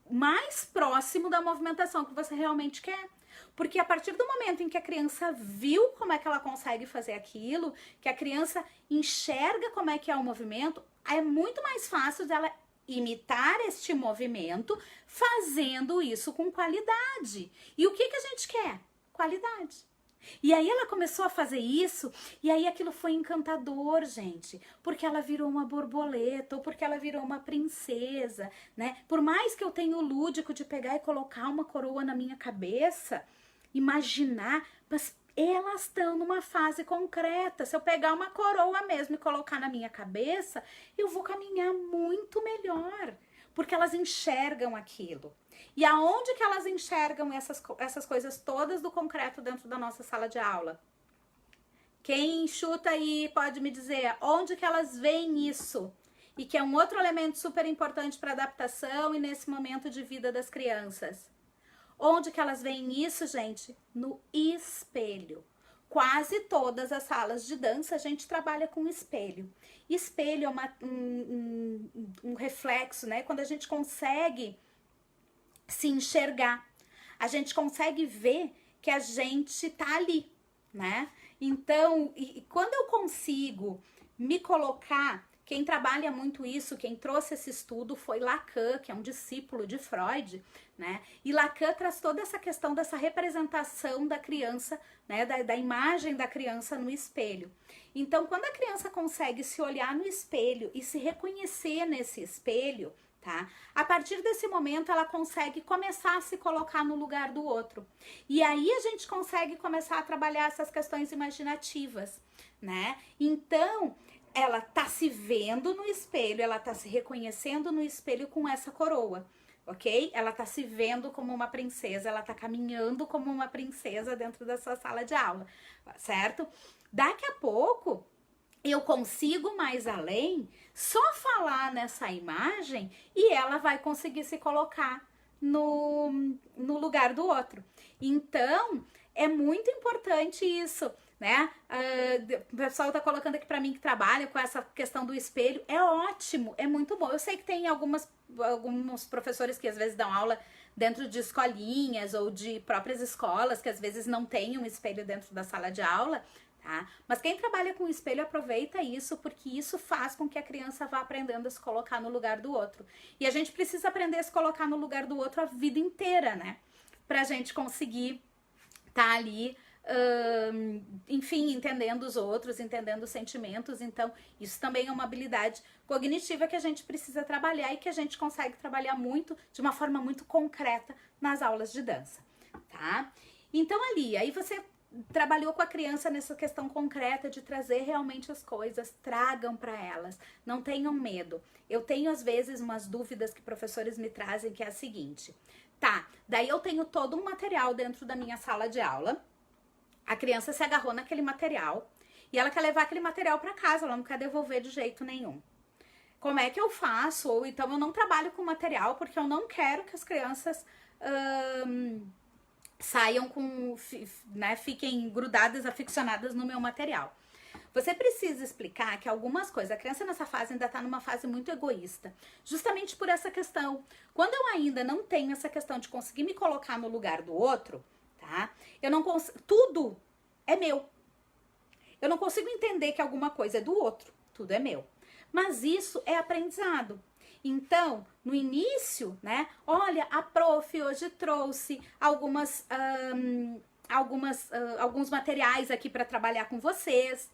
mais próximo da movimentação que você realmente quer. Porque a partir do momento em que a criança viu como é que ela consegue fazer aquilo, que a criança enxerga como é que é o movimento, é muito mais fácil dela imitar este movimento, fazendo isso com qualidade. E o que a gente quer? Qualidade. E aí ela começou a fazer isso, e aí aquilo foi encantador, gente, porque ela virou uma borboleta, ou porque ela virou uma princesa, né? Por mais que eu tenha o lúdico de pegar e colocar uma coroa na minha cabeça, imaginar, mas elas estão numa fase concreta. Se eu pegar uma coroa mesmo e colocar na minha cabeça, eu vou caminhar muito melhor, porque elas enxergam aquilo. E aonde que elas enxergam essas coisas todas do concreto dentro da nossa sala de aula? Quem chuta aí pode me dizer onde que elas veem isso? E que é um outro elemento super importante para adaptação e nesse momento de vida das crianças. Onde que elas veem isso, gente? No espelho. Quase todas as salas de dança a gente trabalha com espelho. Espelho é um reflexo, né? Quando a gente consegue se enxergar, a gente consegue ver que a gente tá ali, né? Então, quando eu consigo me colocar, quem trabalha muito isso, quem trouxe esse estudo foi Lacan, que é um discípulo de Freud, né? E Lacan traz toda essa questão dessa representação da criança, né? Da imagem da criança no espelho. Então, quando a criança consegue se olhar no espelho e se reconhecer nesse espelho, tá? A partir desse momento, ela consegue começar a se colocar no lugar do outro. E aí a gente consegue começar a trabalhar essas questões imaginativas, né? Então, ela tá se vendo no espelho, ela tá se reconhecendo no espelho com essa coroa, ok? Ela tá se vendo como uma princesa, ela tá caminhando como uma princesa dentro da sua sala de aula, certo? Daqui a pouco, eu consigo mais além, só falar nessa imagem e ela vai conseguir se colocar no lugar do outro. Então, é muito importante isso, né? O pessoal tá colocando aqui pra mim que trabalha com essa questão do espelho. É ótimo, é muito bom. Eu sei que tem alguns professores que às vezes dão aula dentro de escolinhas ou de próprias escolas que às vezes não tem um espelho dentro da sala de aula, tá? Mas quem trabalha com espelho aproveita isso, porque isso faz com que a criança vá aprendendo a se colocar no lugar do outro. E a gente precisa aprender a se colocar no lugar do outro a vida inteira, né? Pra gente conseguir tá ali, enfim, entendendo os outros, entendendo os sentimentos. Então, isso também é uma habilidade cognitiva que a gente precisa trabalhar e que a gente consegue trabalhar muito, de uma forma muito concreta, nas aulas de dança, tá? Então, ali, aí você trabalhou com a criança nessa questão concreta de trazer realmente as coisas, tragam para elas, não tenham medo. Eu tenho, às vezes, umas dúvidas que professores me trazem, que é a seguinte: tá, daí eu tenho todo um material dentro da minha sala de aula, a criança se agarrou naquele material e ela quer levar aquele material para casa, ela não quer devolver de jeito nenhum. Como é que eu faço? Ou então eu não trabalho com material porque eu não quero que as crianças saiam com, né, fiquem grudadas, aficionadas no meu material. Você precisa explicar que algumas coisas, a criança nessa fase ainda tá numa fase muito egoísta, justamente por essa questão. Quando eu ainda não tenho essa questão de conseguir me colocar no lugar do outro, tá? Eu não consigo, tudo é meu. Eu não consigo entender que alguma coisa é do outro, tudo é meu. Mas isso é aprendizado. Então, no início, né? Olha, a prof hoje trouxe alguns materiais aqui para trabalhar com vocês,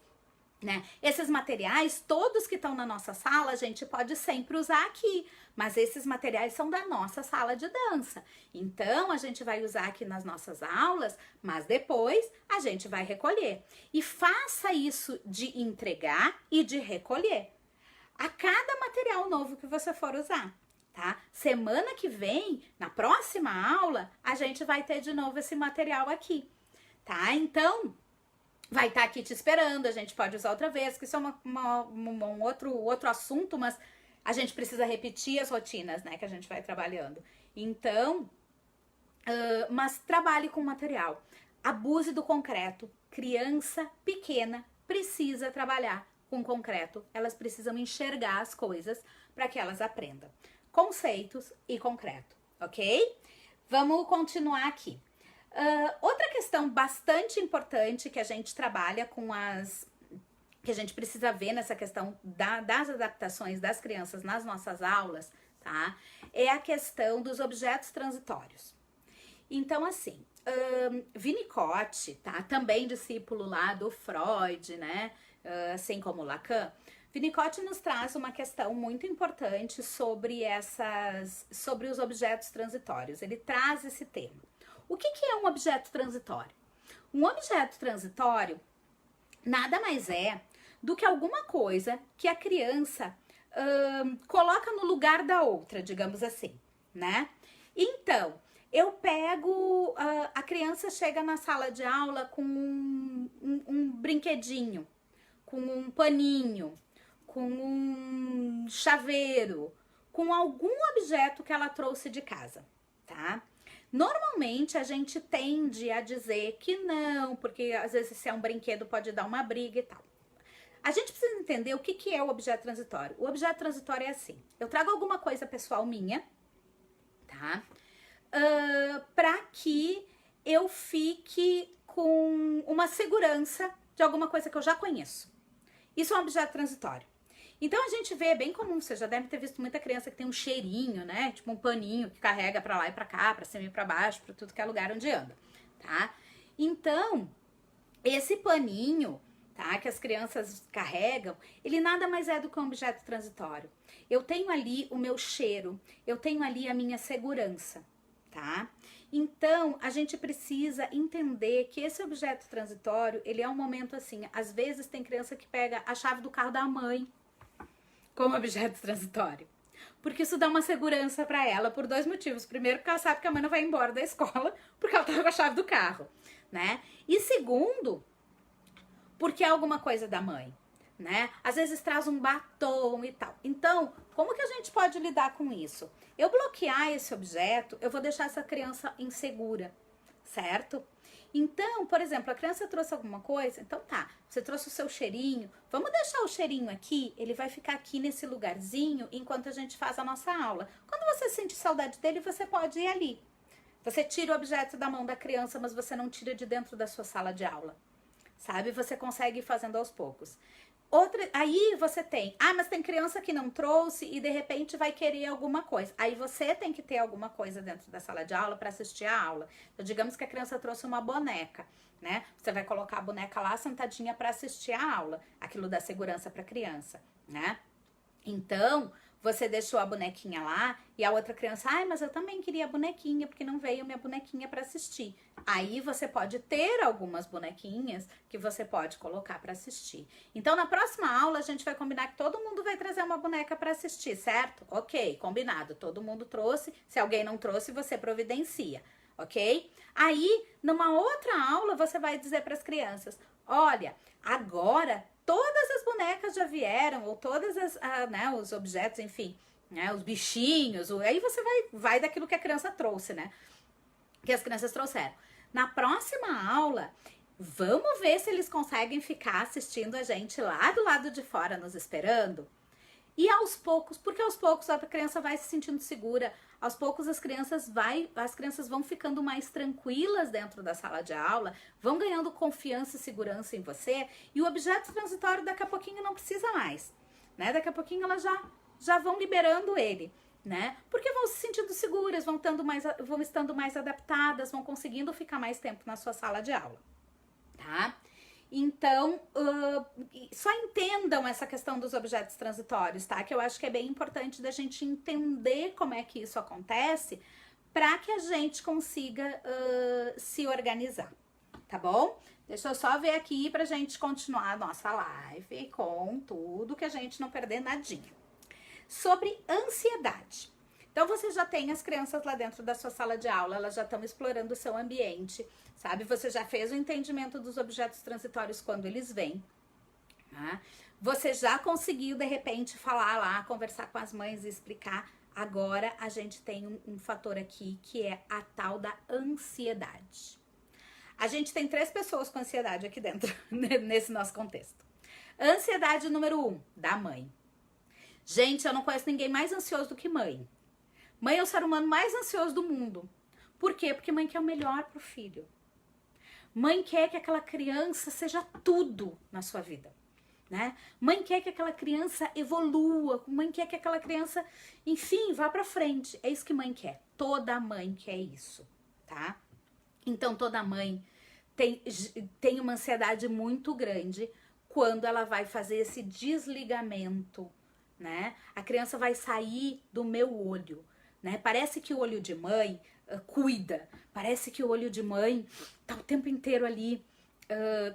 né? Esses materiais, todos que estão na nossa sala, a gente pode sempre usar aqui, mas esses materiais são da nossa sala de dança. Então, a gente vai usar aqui nas nossas aulas, mas depois a gente vai recolher. E faça isso de entregar e de recolher a cada material novo que você for usar, tá? Semana que vem, na próxima aula, a gente vai ter de novo esse material aqui, tá? Então, vai estar aqui te esperando, a gente pode usar outra vez, que isso é um outro assunto, mas a gente precisa repetir as rotinas, né, que a gente vai trabalhando. Então, mas trabalhe com material. Abuse do concreto. Criança pequena precisa trabalhar com concreto. Elas precisam enxergar as coisas para que elas aprendam. Conceitos e concreto, ok? Vamos continuar aqui. Outra questão bastante importante que a gente trabalha que a gente precisa ver nessa questão das adaptações das crianças nas nossas aulas, tá? É a questão dos objetos transitórios. Então, assim, Winnicott, tá? Também discípulo lá do Freud, né? Assim como Lacan, Winnicott nos traz uma questão muito importante sobre os objetos transitórios. Ele traz esse tema. O que é um objeto transitório? Um objeto transitório nada mais é do que alguma coisa que a criança coloca no lugar da outra, digamos assim, né? Então, eu pego, a criança chega na sala de aula com um brinquedinho, com um paninho, com um chaveiro, com algum objeto que ela trouxe de casa, tá? Normalmente a gente tende a dizer que não, porque às vezes se é um brinquedo pode dar uma briga e tal. A gente precisa entender o que é o objeto transitório. O objeto transitório é assim: eu trago alguma coisa pessoal minha, tá? Para que eu fique com uma segurança de alguma coisa que eu já conheço. Isso é um objeto transitório. Então a gente vê, é bem comum, você já deve ter visto muita criança que tem um cheirinho, né? Tipo um paninho que carrega pra lá e pra cá, pra cima e pra baixo, pra tudo que é lugar onde anda, tá? Então, esse paninho, tá? Que as crianças carregam, ele nada mais é do que um objeto transitório. Eu tenho ali o meu cheiro, eu tenho ali a minha segurança, tá? Então, a gente precisa entender que esse objeto transitório, ele é um momento assim, às vezes tem criança que pega a chave do carro da mãe como objeto transitório. Porque isso dá uma segurança para ela por dois motivos. Primeiro, porque ela sabe que a mãe não vai embora da escola porque ela tá com a chave do carro, né? E segundo, porque é alguma coisa da mãe, né? Às vezes traz um batom e tal. Então, como que a gente pode lidar com isso? Eu bloquear esse objeto, eu vou deixar essa criança insegura, certo? Então, por exemplo, a criança trouxe alguma coisa, então tá, você trouxe o seu cheirinho, vamos deixar o cheirinho aqui, ele vai ficar aqui nesse lugarzinho enquanto a gente faz a nossa aula. Quando você sente saudade dele, você pode ir ali. Você tira o objeto da mão da criança, mas você não tira de dentro da sua sala de aula, sabe? Você consegue ir fazendo aos poucos. Aí você tem, mas tem criança que não trouxe e de repente vai querer alguma coisa. Aí você tem que ter alguma coisa dentro da sala de aula para assistir a aula. Então, digamos que a criança trouxe uma boneca, né? Você vai colocar a boneca lá sentadinha para assistir a aula. Aquilo dá segurança para a criança, né? Então, você deixou a bonequinha lá e a outra criança, mas eu também queria a bonequinha porque não veio minha bonequinha para assistir. Aí você pode ter algumas bonequinhas que você pode colocar para assistir. Então, na próxima aula, a gente vai combinar que todo mundo vai trazer uma boneca para assistir, certo? Ok, combinado. Todo mundo trouxe. Se alguém não trouxe, você providencia, ok? Aí, numa outra aula, você vai dizer para as crianças, olha, agora todas as bonecas já vieram, ou todas né, os objetos, enfim, né, os bichinhos, aí você vai daquilo que a criança trouxe, né? Que as crianças trouxeram. Na próxima aula, vamos ver se eles conseguem ficar assistindo a gente lá do lado de fora, nos esperando. E aos poucos, porque aos poucos a criança vai se sentindo segura, aos poucos as crianças vão ficando mais tranquilas dentro da sala de aula, vão ganhando confiança e segurança em você, e o objeto transitório daqui a pouquinho não precisa mais, né? Daqui a pouquinho elas já vão liberando ele, né? Porque vão se sentindo seguras, vão estando mais adaptadas, vão conseguindo ficar mais tempo na sua sala de aula, tá? Então, só entendam essa questão dos objetos transitórios, tá? Que eu acho que é bem importante da gente entender como é que isso acontece para que a gente consiga se organizar, tá bom? Deixa eu só ver aqui pra gente continuar a nossa live com tudo, que a gente não perder nadinha. Sobre ansiedade. Então, você já tem as crianças lá dentro da sua sala de aula, elas já estão explorando o seu ambiente, sabe? Você já fez o entendimento dos objetos transitórios quando eles vêm, tá? Você já conseguiu, de repente, falar lá, conversar com as mães e explicar. Agora, a gente tem um fator aqui, que é a tal da ansiedade. A gente tem 3 pessoas com ansiedade aqui dentro, nesse nosso contexto. Ansiedade número 1, da mãe. Gente, eu não conheço ninguém mais ansioso do que mãe. Mãe é o ser humano mais ansioso do mundo. Por quê? Porque mãe quer o melhor pro filho. Mãe quer que aquela criança seja tudo na sua vida, né? Mãe quer que aquela criança evolua. Mãe quer que aquela criança, enfim, vá pra frente. É isso que mãe quer. Toda mãe quer isso, tá? Então, toda mãe tem uma ansiedade muito grande quando ela vai fazer esse desligamento, né? A criança vai sair do meu olho, né? Parece que o olho de mãe cuida, parece que o olho de mãe tá o tempo inteiro ali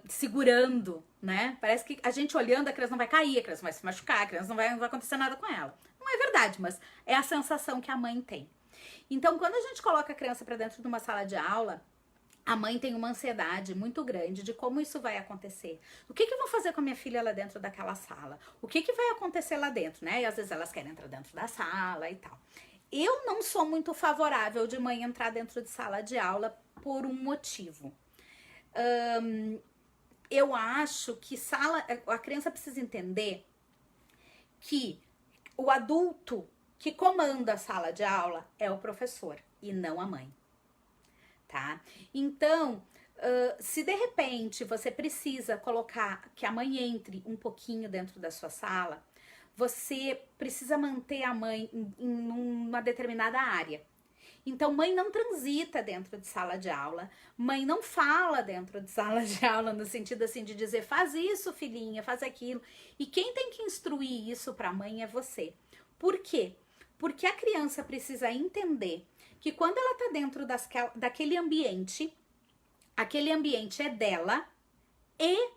segurando, né? Parece que a gente olhando, a criança não vai cair, a criança não vai se machucar, a criança não vai acontecer nada com ela. Não é verdade, mas é a sensação que a mãe tem. Então, quando a gente coloca a criança para dentro de uma sala de aula, a mãe tem uma ansiedade muito grande de como isso vai acontecer. O que eu vou fazer com a minha filha lá dentro daquela sala? O que vai acontecer lá dentro, né? E às vezes elas querem entrar dentro da sala e tal. Eu não sou muito favorável de mãe entrar dentro de sala de aula por um motivo. Eu acho que a criança precisa entender que o adulto que comanda a sala de aula é o professor e não a mãe, tá? Então, se de repente você precisa colocar que a mãe entre um pouquinho dentro da sua sala, você precisa manter a mãe em uma determinada área. Então, mãe não transita dentro de sala de aula, mãe não fala dentro de sala de aula, no sentido assim de dizer, faz isso, filhinha, faz aquilo. E quem tem que instruir isso para a mãe é você. Por quê? Porque a criança precisa entender que quando ela está dentro daquele ambiente, aquele ambiente é dela e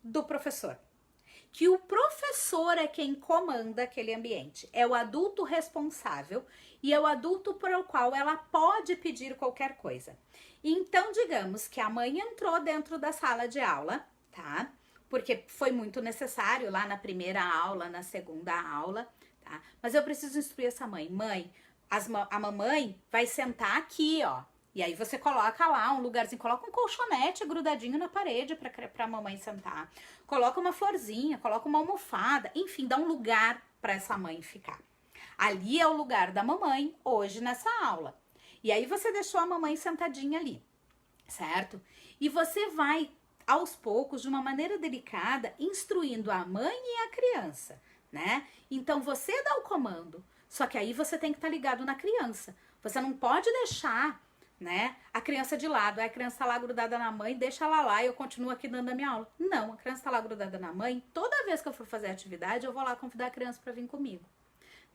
do professor. Que o professor é quem comanda aquele ambiente, é o adulto responsável e é o adulto por o qual ela pode pedir qualquer coisa. Então, digamos que a mãe entrou dentro da sala de aula, tá? Porque foi muito necessário lá na primeira aula, na segunda aula, tá? Mas eu preciso instruir essa mãe. Mãe, a mamãe vai sentar aqui, ó. E aí você coloca lá um lugarzinho, coloca um colchonete grudadinho na parede pra mamãe sentar. Coloca uma florzinha, coloca uma almofada, enfim, dá um lugar pra essa mãe ficar. Ali é o lugar da mamãe, hoje nessa aula. E aí você deixou a mamãe sentadinha ali, certo? E você vai, aos poucos, de uma maneira delicada, instruindo a mãe e a criança, né? Então você dá o comando, só que aí você tem que estar ligado na criança. Você não pode deixar, né, a criança de lado. A criança tá lá grudada na mãe, deixa ela lá e eu continuo aqui dando a minha aula. Não, a criança tá lá grudada na mãe. Toda vez que eu for fazer atividade, eu vou lá convidar a criança para vir comigo,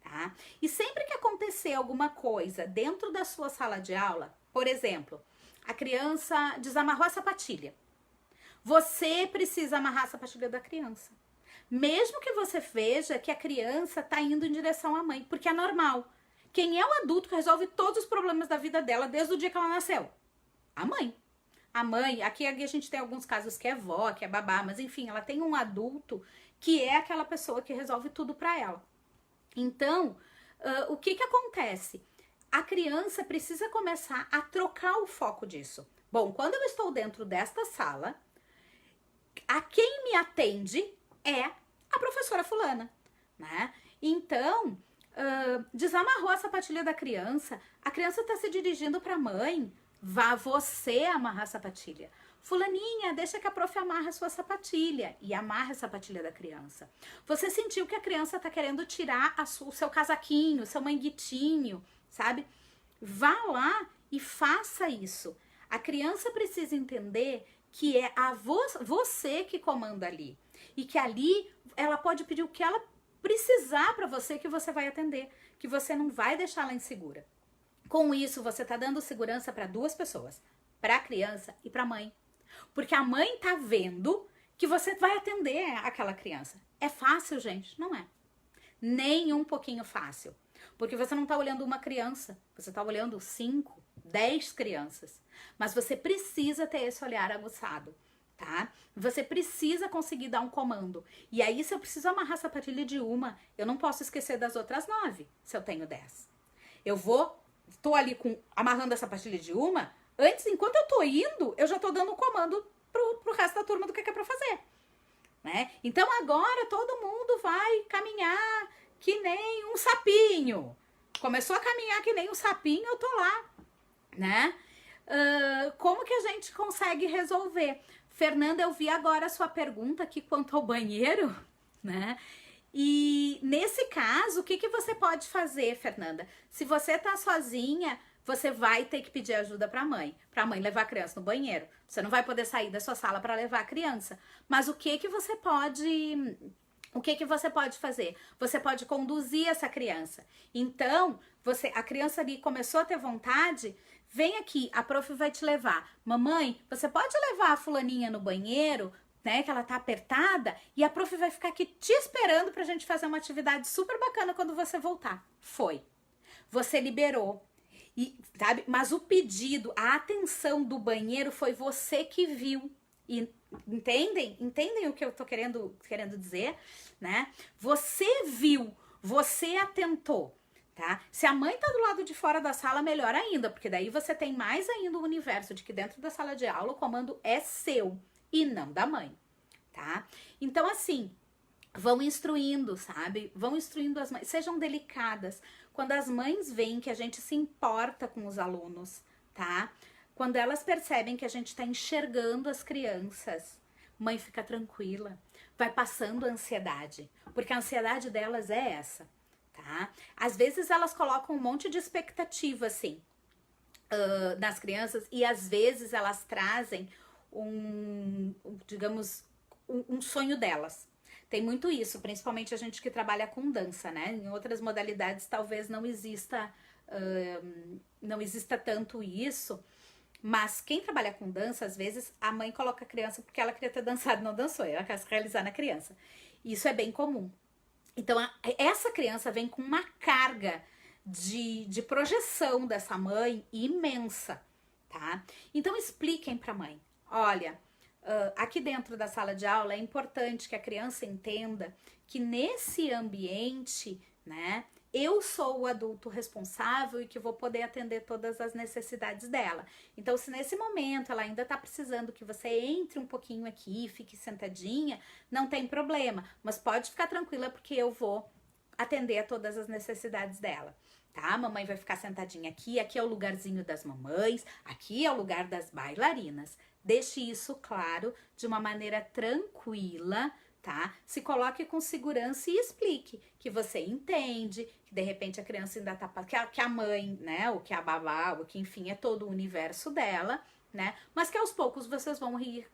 tá? E sempre que acontecer alguma coisa dentro da sua sala de aula, por exemplo, a criança desamarrou a sapatilha. Você precisa amarrar a sapatilha da criança. Mesmo que você veja que a criança tá indo em direção à mãe, porque é normal. Quem é o adulto que resolve todos os problemas da vida dela desde o dia que ela nasceu? A mãe. A mãe, aqui a gente tem alguns casos que é vó, que é babá, mas enfim, ela tem um adulto que é aquela pessoa que resolve tudo pra ela. Então, o que acontece? A criança precisa começar a trocar o foco disso. Bom, quando eu estou dentro desta sala, a quem me atende é a professora fulana, né? Então, desamarrou a sapatilha da criança, a criança tá se dirigindo pra mãe, vá você amarrar a sapatilha. Fulaninha, deixa que a prof amarra a sua sapatilha. E amarra a sapatilha da criança. Você sentiu que a criança tá querendo tirar o seu casaquinho, o seu manguitinho, sabe? Vá lá e faça isso. A criança precisa entender que é você que comanda ali. E que ali ela pode pedir o que ela precisar para você, que você vai atender. Que você não vai deixar ela insegura. Com isso, você tá dando segurança para duas pessoas. Para a criança e para a mãe. Porque a mãe tá vendo que você vai atender aquela criança. É fácil, gente? Não é. Nem um pouquinho fácil. Porque você não tá olhando uma criança. Você tá olhando 5, 10 crianças. Mas você precisa ter esse olhar aguçado, tá? Você precisa conseguir dar um comando. E aí, se eu preciso amarrar a sapatilha de uma, eu não posso esquecer das outras 9, se eu tenho 10. Tô ali amarrando a sapatilha de uma. Antes, enquanto eu tô indo, eu já tô dando um comando pro resto da turma do que é pra fazer, né? Então agora todo mundo vai caminhar que nem um sapinho. Começou a caminhar que nem um sapinho, eu tô lá, né? Como que a gente consegue resolver? Fernanda, eu vi agora a sua pergunta aqui quanto ao banheiro, né? E nesse caso, o que você pode fazer, Fernanda? Se você tá sozinha, você vai ter que pedir ajuda para a mãe levar a criança no banheiro. Você não vai poder sair da sua sala para levar a criança. Mas o que você pode fazer? Você pode conduzir essa criança. Então, a criança ali começou a ter vontade, vem aqui, a prof vai te levar. Mamãe, você pode levar a fulaninha no banheiro, né, que ela tá apertada, e a prof vai ficar aqui te esperando pra gente fazer uma atividade super bacana quando você voltar. Foi. Você liberou. E, sabe? Mas o pedido, a atenção do banheiro foi você que viu. E entendem? Entendem o que eu tô querendo dizer, né? Você viu, você atentou, tá? Se a mãe tá do lado de fora da sala, melhor ainda, porque daí você tem mais ainda o universo de que dentro da sala de aula o comando é seu e não da mãe, tá? Então, assim, vão instruindo, sabe? Vão instruindo as mães, sejam delicadas. Quando as mães veem que a gente se importa com os alunos, tá? Quando elas percebem que a gente tá enxergando as crianças, mãe, fica tranquila. Vai passando a ansiedade, porque a ansiedade delas é essa, tá? Às vezes elas colocam um monte de expectativa, assim. nas crianças, e às vezes elas trazem digamos, um sonho delas. Tem muito isso, principalmente a gente que trabalha com dança, né? Em outras modalidades talvez não exista tanto isso, mas quem trabalha com dança, às vezes a mãe coloca a criança porque ela queria ter dançado e não dançou, ela quer se realizar na criança. Isso é bem comum. Então essa criança vem com uma carga de projeção dessa mãe imensa, tá? Então expliquem pra mãe, olha, aqui dentro da sala de aula é importante que a criança entenda que nesse ambiente, né, eu sou o adulto responsável e que vou poder atender todas as necessidades dela. Então, se nesse momento ela ainda tá precisando que você entre um pouquinho aqui, fique sentadinha, não tem problema, mas pode ficar tranquila porque eu vou atender a todas as necessidades dela. Tá? A mamãe vai ficar sentadinha aqui, aqui é o lugarzinho das mamães, aqui é o lugar das bailarinas. Deixe isso claro de uma maneira tranquila, tá? Se coloque com segurança e explique que você entende, que de repente a criança ainda tá... Que a mãe, né, ou que a babá, ou que enfim, é todo o universo dela, né? Mas que aos poucos vocês vão ir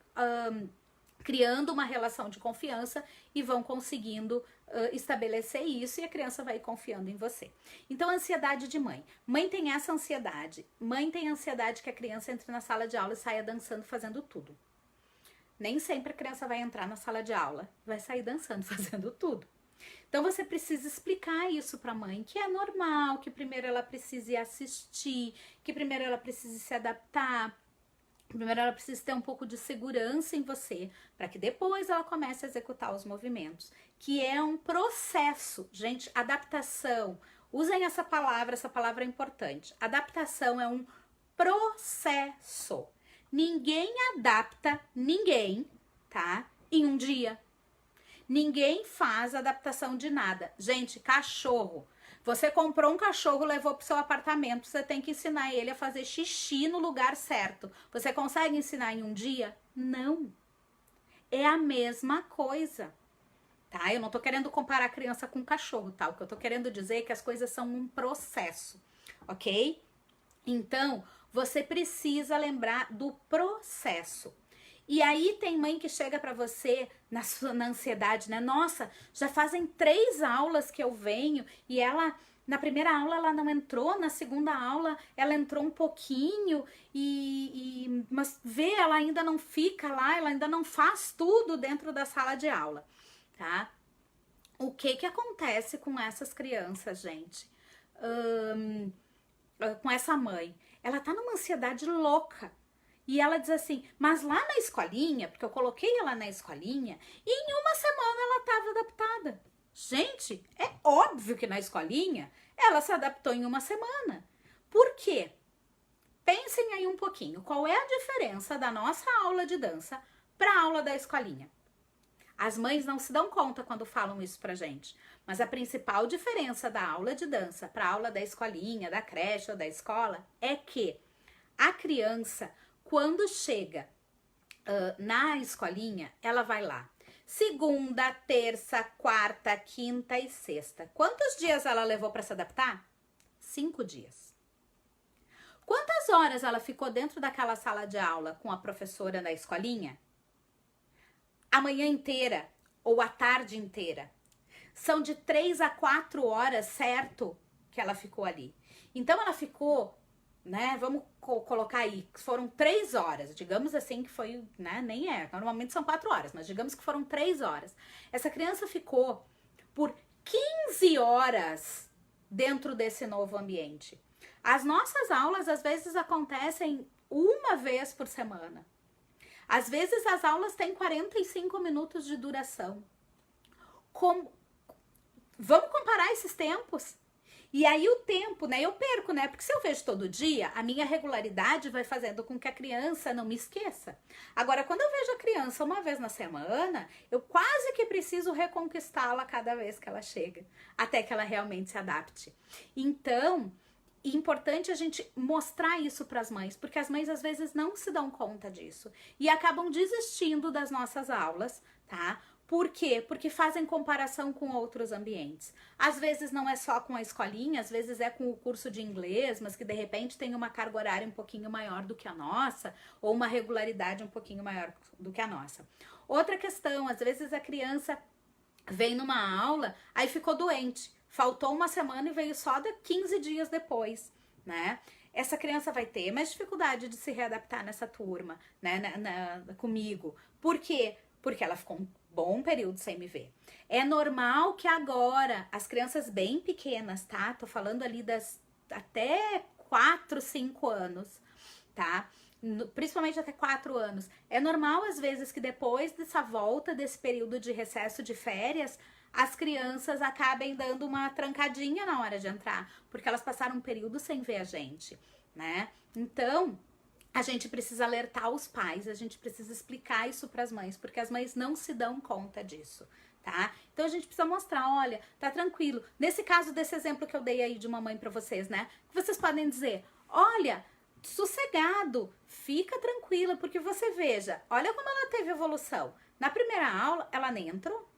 criando uma relação de confiança e vão conseguindo estabelecer isso e a criança vai confiando em você. Então, ansiedade de mãe. Mãe tem essa ansiedade. Mãe tem ansiedade que a criança entre na sala de aula e saia dançando, fazendo tudo. Nem sempre a criança vai entrar na sala de aula, vai sair dançando, fazendo tudo. Então, você precisa explicar isso para a mãe, que é normal, que primeiro ela precise assistir, que primeiro ela precise se adaptar, primeiro ela precisa ter um pouco de segurança em você, para que depois ela comece a executar os movimentos, que é um processo. Gente, adaptação, usem essa palavra é importante. Adaptação é um processo. Ninguém adapta ninguém, tá? Em um dia. Ninguém faz adaptação de nada. Gente, cachorro. Você comprou um cachorro, levou pro seu apartamento, você tem que ensinar ele a fazer xixi no lugar certo. Você consegue ensinar em um dia? Não. É a mesma coisa, tá? Eu não tô querendo comparar a criança com o cachorro, tá? O que eu tô querendo dizer é que as coisas são um processo, ok? Então, você precisa lembrar do processo. E aí tem mãe que chega pra você na ansiedade, né? Nossa, já fazem 3 aulas que eu venho e ela, na primeira aula ela não entrou, na segunda aula ela entrou um pouquinho mas vê, ela ainda não fica lá, ela ainda não faz tudo dentro da sala de aula, tá? O que acontece com essas crianças, gente? Com essa mãe? Ela tá numa ansiedade louca. E ela diz assim, mas lá na escolinha, porque eu coloquei ela na escolinha, e em uma semana ela estava adaptada. Gente, é óbvio que na escolinha ela se adaptou em uma semana. Por quê? Pensem aí um pouquinho, qual é a diferença da nossa aula de dança para a aula da escolinha? As mães não se dão conta quando falam isso pra gente, mas a principal diferença da aula de dança para a aula da escolinha, da creche ou da escola é que a criança, quando chega na escolinha, ela vai lá. Segunda, terça, quarta, quinta e sexta. Quantos dias ela levou para se adaptar? 5 dias. Quantas horas ela ficou dentro daquela sala de aula com a professora na escolinha? A manhã inteira ou a tarde inteira. São de 3 a 4 horas, certo? Que ela ficou ali. Então ela ficou, né, vamos colocar aí, foram 3 horas, digamos assim que foi, né, nem é, normalmente são 4 horas, mas digamos que foram 3 horas. Essa criança ficou por 15 horas dentro desse novo ambiente. As nossas aulas, às vezes, acontecem uma vez por semana. Às vezes, as aulas têm 45 minutos de duração. Vamos comparar esses tempos? E aí o tempo, né, eu perco, né? Porque se eu vejo todo dia, a minha regularidade vai fazendo com que a criança não me esqueça. Agora, quando eu vejo a criança uma vez na semana, eu quase que preciso reconquistá-la cada vez que ela chega, até que ela realmente se adapte. Então, é importante a gente mostrar isso para as mães, porque as mães às vezes não se dão conta disso e acabam desistindo das nossas aulas, tá? Por quê? Porque fazem comparação com outros ambientes. Às vezes não é só com a escolinha, às vezes é com o curso de inglês, mas que de repente tem uma carga horária um pouquinho maior do que a nossa, ou uma regularidade um pouquinho maior do que a nossa. Outra questão, às vezes a criança vem numa aula, aí ficou doente, faltou uma semana e veio só 15 dias depois, né? Essa criança vai ter mais dificuldade de se readaptar nessa turma, né, comigo. Por quê? Porque ela ficou um bom período sem me ver. É normal que agora, as crianças bem pequenas, tá? Tô falando ali das até 4, 5 anos, tá? Principalmente até 4 anos. É normal, às vezes, que depois dessa volta, desse período de recesso de férias, as crianças acabem dando uma trancadinha na hora de entrar, porque elas passaram um período sem ver a gente, né? Então, a gente precisa alertar os pais, a gente precisa explicar isso para as mães, porque as mães não se dão conta disso, tá? Então a gente precisa mostrar, olha, tá tranquilo. Nesse caso desse exemplo que eu dei aí de uma mãe para vocês, né? Vocês podem dizer, olha, sossegado, fica tranquila, porque você veja, olha como ela teve evolução. Na primeira aula, ela nem entrou.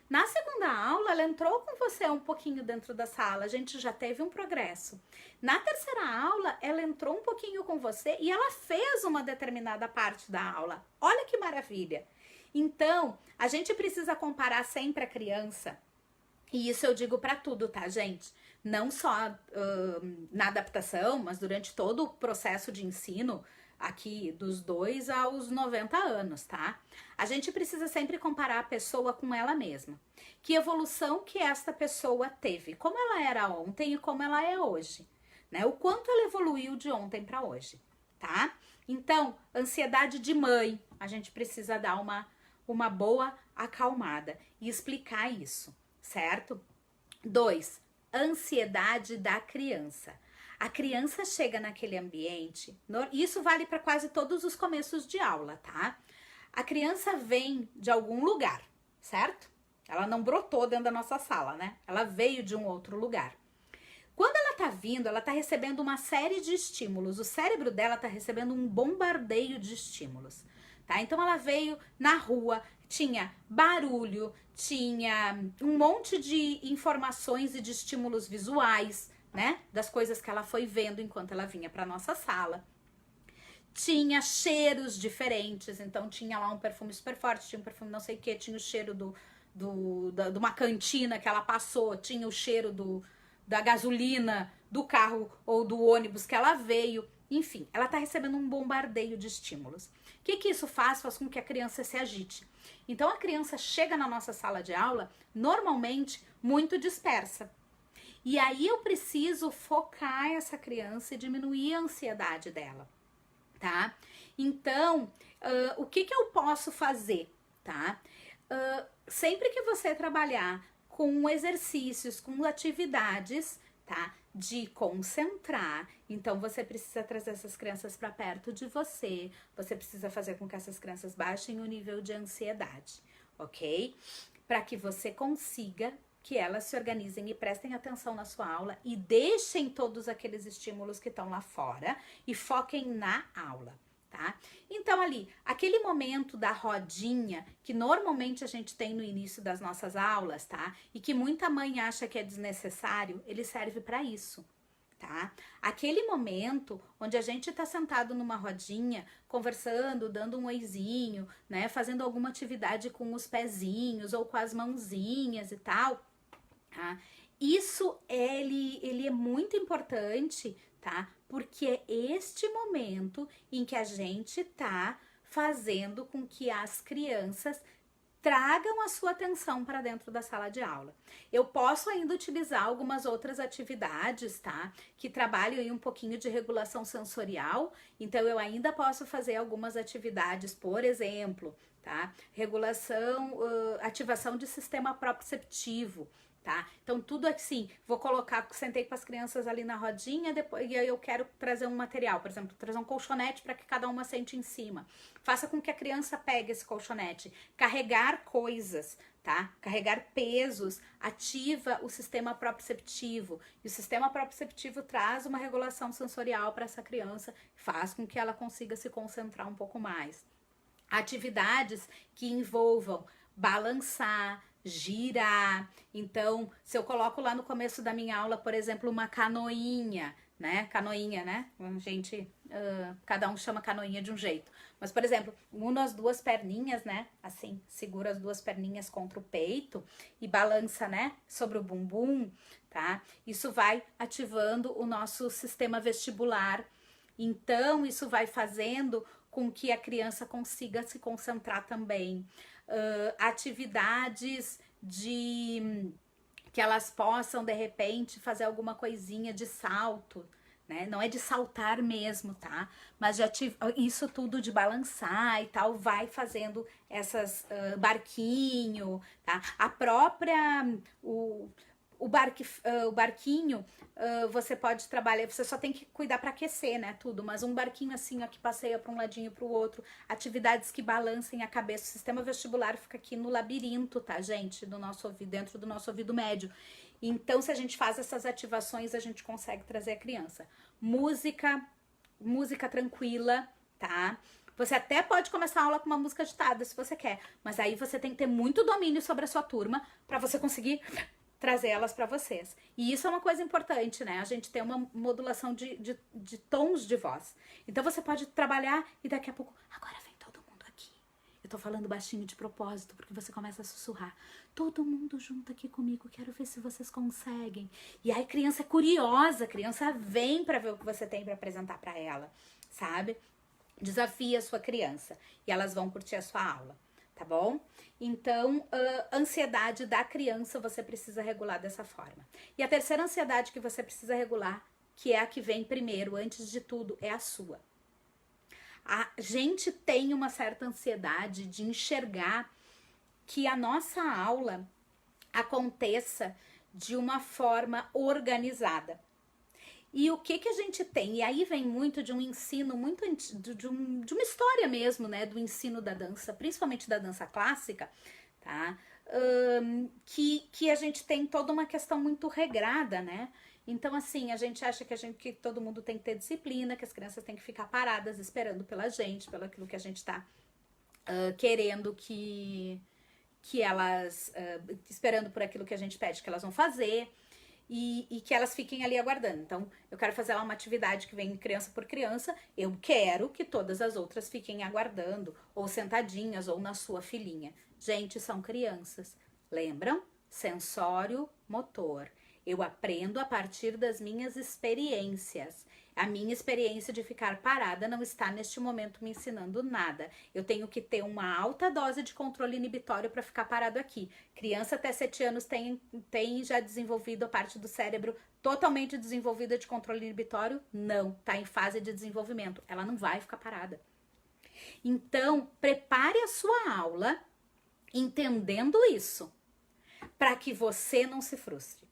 Na segunda aula, ela entrou com você um pouquinho dentro da sala, a gente já teve um progresso. Na terceira aula, ela entrou um pouquinho com você e ela fez uma determinada parte da aula. Olha que maravilha! Então, a gente precisa comparar sempre a criança, e isso eu digo para tudo, tá, gente? Não só na adaptação, mas durante todo o processo de ensino, aqui dos 2 aos 90 anos, tá? A gente precisa sempre comparar a pessoa com ela mesma. Que evolução que esta pessoa teve, como ela era ontem e como ela é hoje, né? O quanto ela evoluiu de ontem para hoje, tá? Então, ansiedade de mãe, a gente precisa dar uma boa acalmada e explicar isso, certo? 2, ansiedade da criança. A criança chega naquele ambiente, isso vale para quase todos os começos de aula, tá? A criança vem de algum lugar, certo? Ela não brotou dentro da nossa sala, né? Ela veio de um outro lugar. Quando ela tá vindo, ela tá recebendo uma série de estímulos. O cérebro dela tá recebendo um bombardeio de estímulos, tá? Então ela veio na rua, tinha barulho, tinha um monte de informações e de estímulos visuais, né? Das coisas que ela foi vendo enquanto ela vinha para nossa sala. Tinha cheiros diferentes, então tinha lá um perfume super forte, tinha um perfume não sei o que, tinha o cheiro de uma cantina que ela passou, tinha o cheiro da gasolina do carro ou do ônibus que ela veio. Enfim, ela tá recebendo um bombardeio de estímulos. O que isso faz? Faz com que a criança se agite. Então a criança chega na nossa sala de aula, normalmente, muito dispersa. E aí eu preciso focar essa criança e diminuir a ansiedade dela, tá? Então, o que eu posso fazer, tá? Sempre que você trabalhar com exercícios, com atividades, tá? De concentrar, então você precisa trazer essas crianças para perto de você, você precisa fazer com que essas crianças baixem o nível de ansiedade, ok? Para que você consiga que elas se organizem e prestem atenção na sua aula e deixem todos aqueles estímulos que estão lá fora e foquem na aula, tá? Então ali, aquele momento da rodinha que normalmente a gente tem no início das nossas aulas, tá? E que muita mãe acha que é desnecessário, ele serve para isso, tá? Aquele momento onde a gente tá sentado numa rodinha, conversando, dando um oizinho, né? Fazendo alguma atividade com os pezinhos ou com as mãozinhas e tal, tá? Isso, ele é muito importante, tá? Porque é este momento em que a gente tá fazendo com que as crianças tragam a sua atenção para dentro da sala de aula. Eu posso ainda utilizar algumas outras atividades, tá? Que trabalham aí um pouquinho de regulação sensorial, então eu ainda posso fazer algumas atividades, por exemplo, tá? Regulação, ativação de sistema proprioceptivo, tá? Então tudo assim, vou colocar, sentei com as crianças ali na rodinha, depois, e aí eu quero trazer um material, por exemplo, trazer um colchonete para que cada uma sente em cima. Faça com que a criança pegue esse colchonete. Carregar coisas, tá? Carregar pesos ativa o sistema proprioceptivo. E o sistema proprioceptivo traz uma regulação sensorial para essa criança, faz com que ela consiga se concentrar um pouco mais. Atividades que envolvam balançar, girar. Então, se eu coloco lá no começo da minha aula, por exemplo, uma canoinha, né? Canoinha, né? A gente, cada um chama canoinha de um jeito. Mas, por exemplo, uno as duas perninhas, né? Assim, segura as duas perninhas contra o peito e balança, né? Sobre o bumbum, tá? Isso vai ativando o nosso sistema vestibular. Então, isso vai fazendo com que a criança consiga se concentrar também. Atividades de que elas possam de repente fazer alguma coisinha de salto, né? Não é de saltar mesmo, tá? Mas de isso tudo de balançar e tal, vai fazendo essas barquinho, tá? A própria o barquinho, você pode trabalhar, você só tem que cuidar para aquecer, né, tudo, mas um barquinho assim, ó, que passeia para um ladinho e para o outro, atividades que balancem a cabeça, o sistema vestibular fica aqui no labirinto, tá, gente, do nosso ouvido, dentro do nosso ouvido médio. Então, se a gente faz essas ativações, a gente consegue trazer a criança. Música tranquila, tá? Você até pode começar a aula com uma música agitada, se você quer, mas aí você tem que ter muito domínio sobre a sua turma para você conseguir trazer elas para vocês. E isso é uma coisa importante, né? A gente tem uma modulação de tons de voz. Então você pode trabalhar e daqui a pouco, agora vem todo mundo aqui. Eu tô falando baixinho de propósito, porque você começa a sussurrar. Todo mundo junto aqui comigo, quero ver se vocês conseguem. E aí a criança é curiosa, a criança vem para ver o que você tem para apresentar para ela, sabe? Desafia a sua criança e elas vão curtir a sua aula. Tá bom? Então, ansiedade da criança você precisa regular dessa forma. E a terceira ansiedade que você precisa regular, que é a que vem primeiro, antes de tudo, é a sua. A gente tem uma certa ansiedade de enxergar que a nossa aula aconteça de uma forma organizada. E o que a gente tem? E aí vem muito de um ensino, muito de uma história mesmo, né? Do ensino da dança, principalmente da dança clássica, tá? Que a gente tem toda uma questão muito regrada, né? Então, assim, a gente acha que todo mundo tem que ter disciplina, que as crianças têm que ficar paradas esperando pela gente, pelo aquilo que a gente tá querendo que elas... esperando por aquilo que a gente pede que elas vão fazer. E que elas fiquem ali aguardando. Então, eu quero fazer lá uma atividade que vem criança por criança, eu quero que todas as outras fiquem aguardando, ou sentadinhas, ou na sua filinha. Gente, são crianças. Lembram? Sensório, motor. Eu aprendo a partir das minhas experiências. A minha experiência de ficar parada não está neste momento me ensinando nada. Eu tenho que ter uma alta dose de controle inibitório para ficar parado aqui. Criança até 7 anos tem já desenvolvido a parte do cérebro totalmente desenvolvida de controle inibitório? Não, está em fase de desenvolvimento. Ela não vai ficar parada. Então, prepare a sua aula entendendo isso, para que você não se frustre.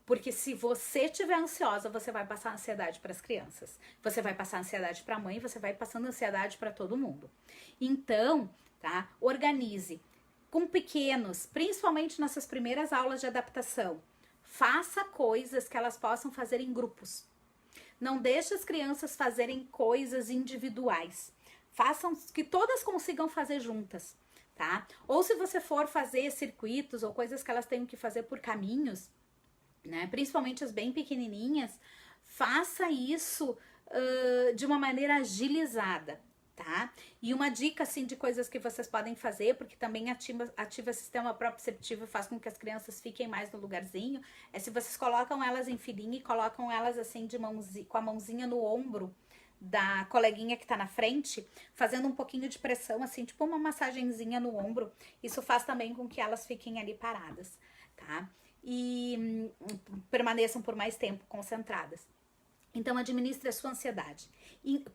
Porque se você estiver ansiosa, você vai passar ansiedade para as crianças. Você vai passar ansiedade para a mãe, você vai passando ansiedade para todo mundo. Então, tá? Organize com pequenos, principalmente nessas primeiras aulas de adaptação. Faça coisas que elas possam fazer em grupos. Não deixe as crianças fazerem coisas individuais. Façam que todas consigam fazer juntas, tá? Ou se você for fazer circuitos ou coisas que elas tenham que fazer por caminhos, né? Principalmente as bem pequenininhas, faça isso de uma maneira agilizada, tá? E uma dica, assim, de coisas que vocês podem fazer, porque também ativa o sistema proprioceptivo e faz com que as crianças fiquem mais no lugarzinho, é se vocês colocam elas em filinha e colocam elas, assim, com a mãozinha no ombro da coleguinha que tá na frente, fazendo um pouquinho de pressão, assim, tipo uma massagenzinha no ombro. Isso faz também com que elas fiquem ali paradas, tá? E permaneçam por mais tempo concentradas. Então, administre a sua ansiedade.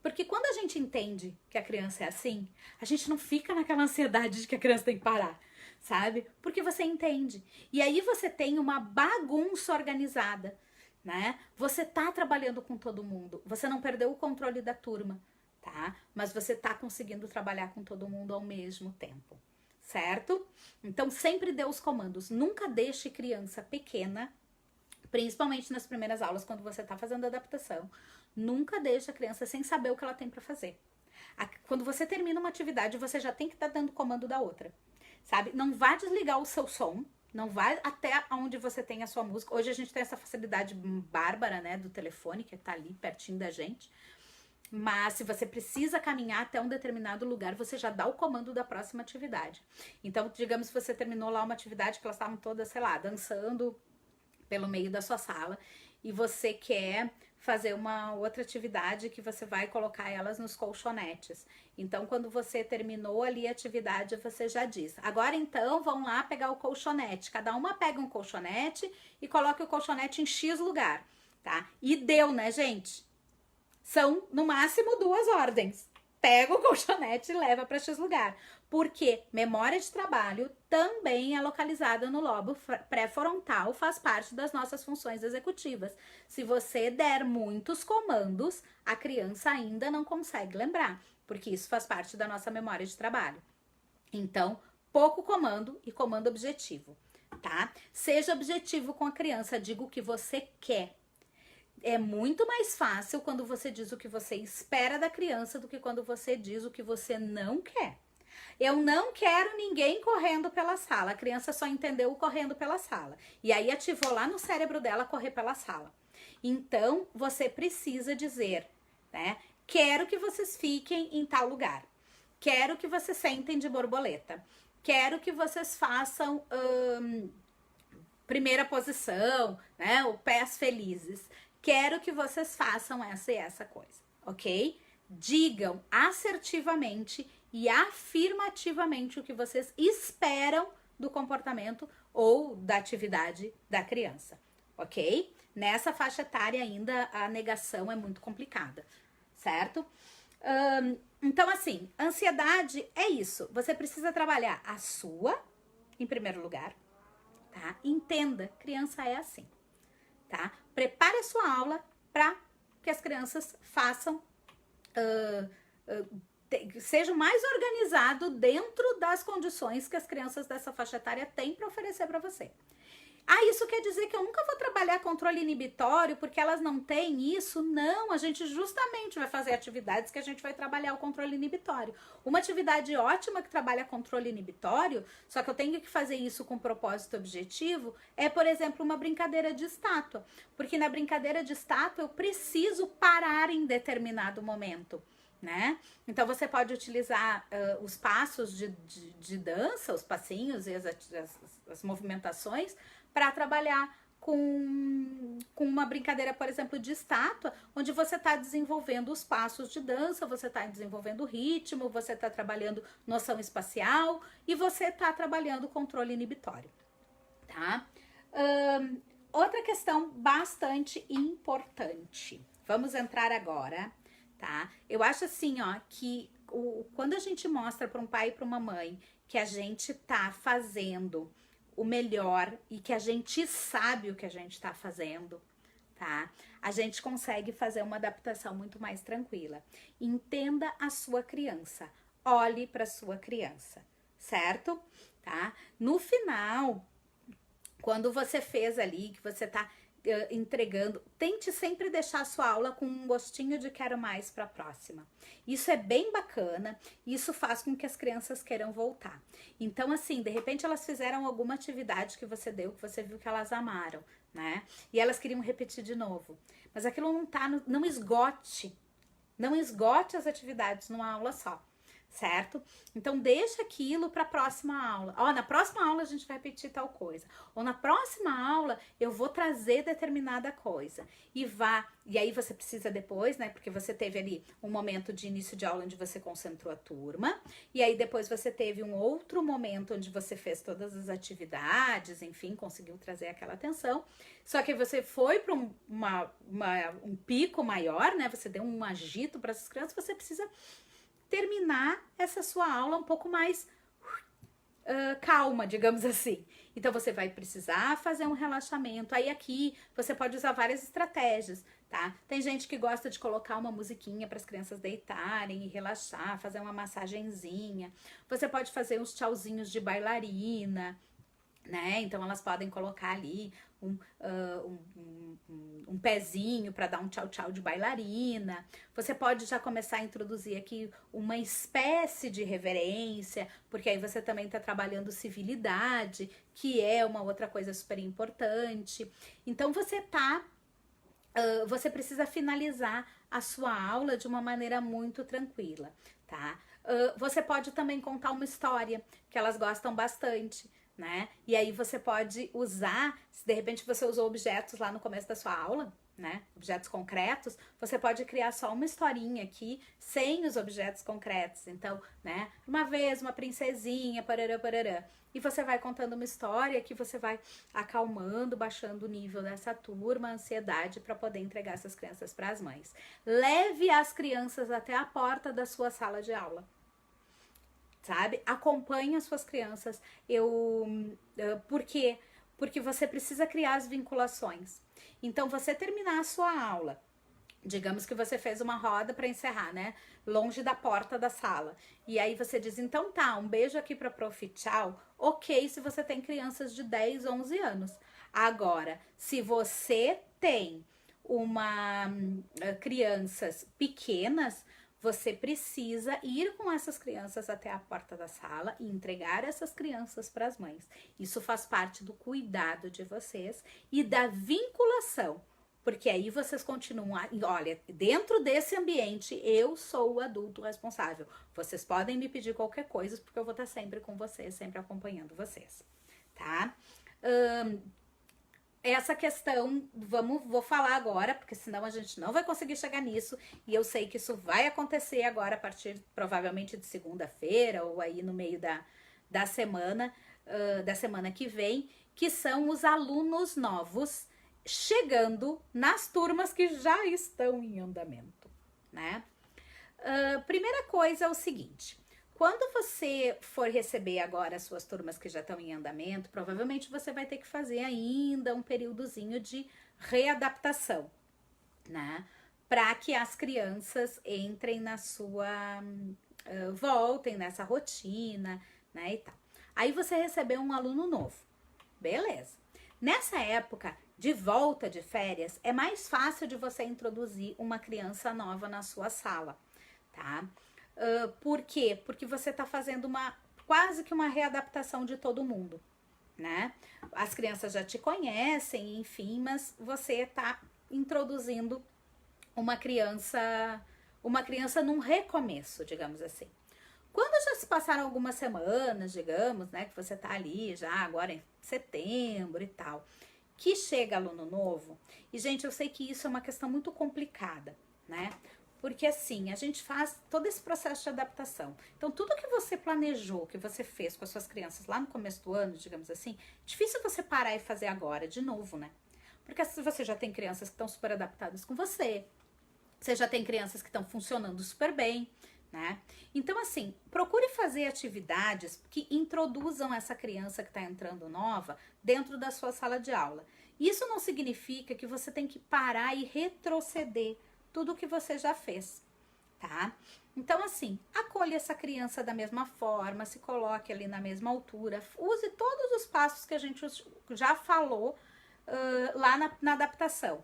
Porque quando a gente entende que a criança é assim, a gente não fica naquela ansiedade de que a criança tem que parar, sabe? Porque você entende. E aí você tem uma bagunça organizada, né? Você tá trabalhando com todo mundo. Você não perdeu o controle da turma, tá? Mas você tá conseguindo trabalhar com todo mundo ao mesmo tempo. Certo? Então, sempre dê os comandos. Nunca deixe criança pequena, principalmente nas primeiras aulas, quando você está fazendo adaptação. Nunca deixe a criança sem saber o que ela tem para fazer. Quando você termina uma atividade, você já tem que estar dando comando da outra. sabe? Não vá desligar o seu som, não vai até onde você tem a sua música. Hoje a gente tem essa facilidade bárbara, né, do telefone, que tá ali pertinho da gente. Mas se você precisa caminhar até um determinado lugar, você já dá o comando da próxima atividade. Então, digamos que você terminou lá uma atividade que elas estavam todas, sei lá, dançando pelo meio da sua sala e você quer fazer uma outra atividade que você vai colocar elas nos colchonetes. Então, quando você terminou ali a atividade, você já diz: agora então vão lá pegar o colchonete. Cada uma pega um colchonete e coloca o colchonete em X lugar, tá? E deu, né, gente? São, no máximo, 2 ordens. Pega o colchonete e leva para X lugar. Porque memória de trabalho também é localizada no lobo pré-frontal, faz parte das nossas funções executivas. Se você der muitos comandos, a criança ainda não consegue lembrar, porque isso faz parte da nossa memória de trabalho. Então, pouco comando e comando objetivo, tá? Seja objetivo com a criança, diga o que você quer. É muito mais fácil quando você diz o que você espera da criança do que quando você diz o que você não quer. Eu não quero ninguém correndo pela sala. A criança só entendeu o correndo pela sala. E aí ativou lá no cérebro dela correr pela sala. Então, você precisa dizer, né? Quero que vocês fiquem em tal lugar. Quero que vocês sentem de borboleta. Quero que vocês façam primeira posição, né? O pés felizes. Quero que vocês façam essa e essa coisa, ok? Digam assertivamente e afirmativamente o que vocês esperam do comportamento ou da atividade da criança, ok? Nessa faixa etária ainda a negação é muito complicada, certo? Então, assim, ansiedade é isso. Você precisa trabalhar a sua, em primeiro lugar, tá? Entenda, criança é assim, tá? Prepare a sua aula para que as crianças façam, sejam mais organizado dentro das condições que as crianças dessa faixa etária têm para oferecer para você. Ah, isso quer dizer que eu nunca vou trabalhar controle inibitório porque elas não têm isso? Não, a gente justamente vai fazer atividades que a gente vai trabalhar o controle inibitório. Uma atividade ótima que trabalha controle inibitório, só que eu tenho que fazer isso com propósito objetivo, é, por exemplo, uma brincadeira de estátua. Porque na brincadeira de estátua eu preciso parar em determinado momento, né? Então você pode utilizar os passos de dança, os passinhos e as movimentações para trabalhar com uma brincadeira, por exemplo, de estátua, onde você está desenvolvendo os passos de dança, você está desenvolvendo o ritmo, você está trabalhando noção espacial e você está trabalhando controle inibitório, tá? Outra questão bastante importante. Vamos entrar agora, tá? Eu acho assim, ó, que quando a gente mostra para um pai e para uma mãe que a gente tá fazendo o melhor e que a gente sabe o que a gente tá fazendo, tá? A gente consegue fazer uma adaptação muito mais tranquila. Entenda a sua criança, olhe para sua criança, certo? Tá? No final, quando você fez ali, que você tá entregando, tente sempre deixar a sua aula com um gostinho de quero mais para a próxima. Isso é bem bacana, isso faz com que as crianças queiram voltar. Então, assim, de repente elas fizeram alguma atividade que você deu, que você viu que elas amaram, né? E elas queriam repetir de novo. Mas aquilo não tá, não esgote as atividades numa aula só, certo? Então, deixa aquilo para a próxima aula. Ó, na próxima aula a gente vai repetir tal coisa. Ou na próxima aula eu vou trazer determinada coisa. E aí você precisa depois, né? Porque você teve ali um momento de início de aula onde você concentrou a turma. E aí depois você teve um outro momento onde você fez todas as atividades, enfim, conseguiu trazer aquela atenção. Só que você foi para um pico maior, né? Você deu um agito para essas crianças, você precisa terminar essa sua aula um pouco mais calma, digamos assim. Então, você vai precisar fazer um relaxamento. Aí, aqui, você pode usar várias estratégias, tá? Tem gente que gosta de colocar uma musiquinha para as crianças deitarem e relaxar, fazer uma massagenzinha. Você pode fazer uns tchauzinhos de bailarina. né? Então elas podem colocar ali um pezinho para dar um tchau-tchau de bailarina. Você pode já começar a introduzir aqui uma espécie de reverência, porque aí você também está trabalhando civilidade, que é uma outra coisa super importante. Então você precisa finalizar a sua aula de uma maneira muito tranquila, tá? Você pode também contar uma história que elas gostam bastante, né? E aí você pode usar, se de repente você usou objetos lá no começo da sua aula, né? Objetos concretos, você pode criar só uma historinha aqui sem os objetos concretos. Então, né? Uma vez uma princesinha, parará, parará. E você vai contando uma história que você vai acalmando, baixando o nível dessa turma, a ansiedade para poder entregar essas crianças para as mães. Leve as crianças até a porta da sua sala de aula. Sabe? Acompanhe as suas crianças. Por quê? Porque você precisa criar as vinculações. Então, você terminar a sua aula, digamos que você fez uma roda para encerrar, né? Longe da porta da sala. E aí você diz, então tá, um beijo aqui pra prof, tchau. Ok, se você tem crianças de 10, 11 anos. Agora, se você tem crianças pequenas, você precisa ir com essas crianças até a porta da sala e entregar essas crianças para as mães. Isso faz parte do cuidado de vocês e da vinculação. Porque aí vocês continuam, olha, dentro desse ambiente, eu sou o adulto responsável. Vocês podem me pedir qualquer coisa, porque eu vou estar sempre com vocês, sempre acompanhando vocês, tá? Essa questão, vou falar agora, porque senão a gente não vai conseguir chegar nisso, e eu sei que isso vai acontecer agora a partir, provavelmente, de segunda-feira, ou aí no meio da semana que vem, que são os alunos novos chegando nas turmas que já estão em andamento, né? Primeira coisa é o seguinte, quando você for receber agora as suas turmas que já estão em andamento, provavelmente você vai ter que fazer ainda um períodozinho de readaptação, né? Para que as crianças entrem na sua... voltem nessa rotina, né, e tal. Aí você recebeu um aluno novo, beleza. Nessa época de volta de férias, é mais fácil de você introduzir uma criança nova na sua sala, tá? Por quê? Porque você tá fazendo quase que uma readaptação de todo mundo, né? As crianças já te conhecem, enfim, mas você tá introduzindo uma criança num recomeço, digamos assim. Quando já se passaram algumas semanas, digamos, né, que você tá ali já agora em setembro e tal, que chega aluno novo, e gente, eu sei que isso é uma questão muito complicada, né? Porque assim, a gente faz todo esse processo de adaptação. Então, tudo que você planejou, que você fez com as suas crianças lá no começo do ano, digamos assim, difícil você parar e fazer agora de novo, né? Porque você já tem crianças que estão super adaptadas com você já tem crianças que estão funcionando super bem, né? Então, assim, procure fazer atividades que introduzam essa criança que está entrando nova dentro da sua sala de aula. Isso não significa que você tem que parar e retroceder tudo o que você já fez, tá? Então, assim, acolha essa criança da mesma forma, se coloque ali na mesma altura, use todos os passos que a gente já falou lá na adaptação.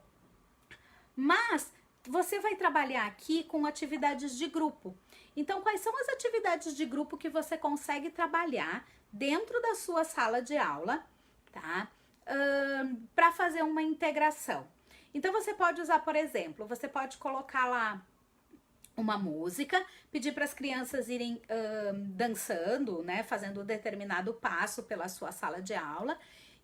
Mas você vai trabalhar aqui com atividades de grupo. Então, quais são as atividades de grupo que você consegue trabalhar dentro da sua sala de aula, tá? Para fazer uma integração. Então, você pode usar, por exemplo, você pode colocar lá uma música, pedir para as crianças irem dançando, né? Fazendo um determinado passo pela sua sala de aula.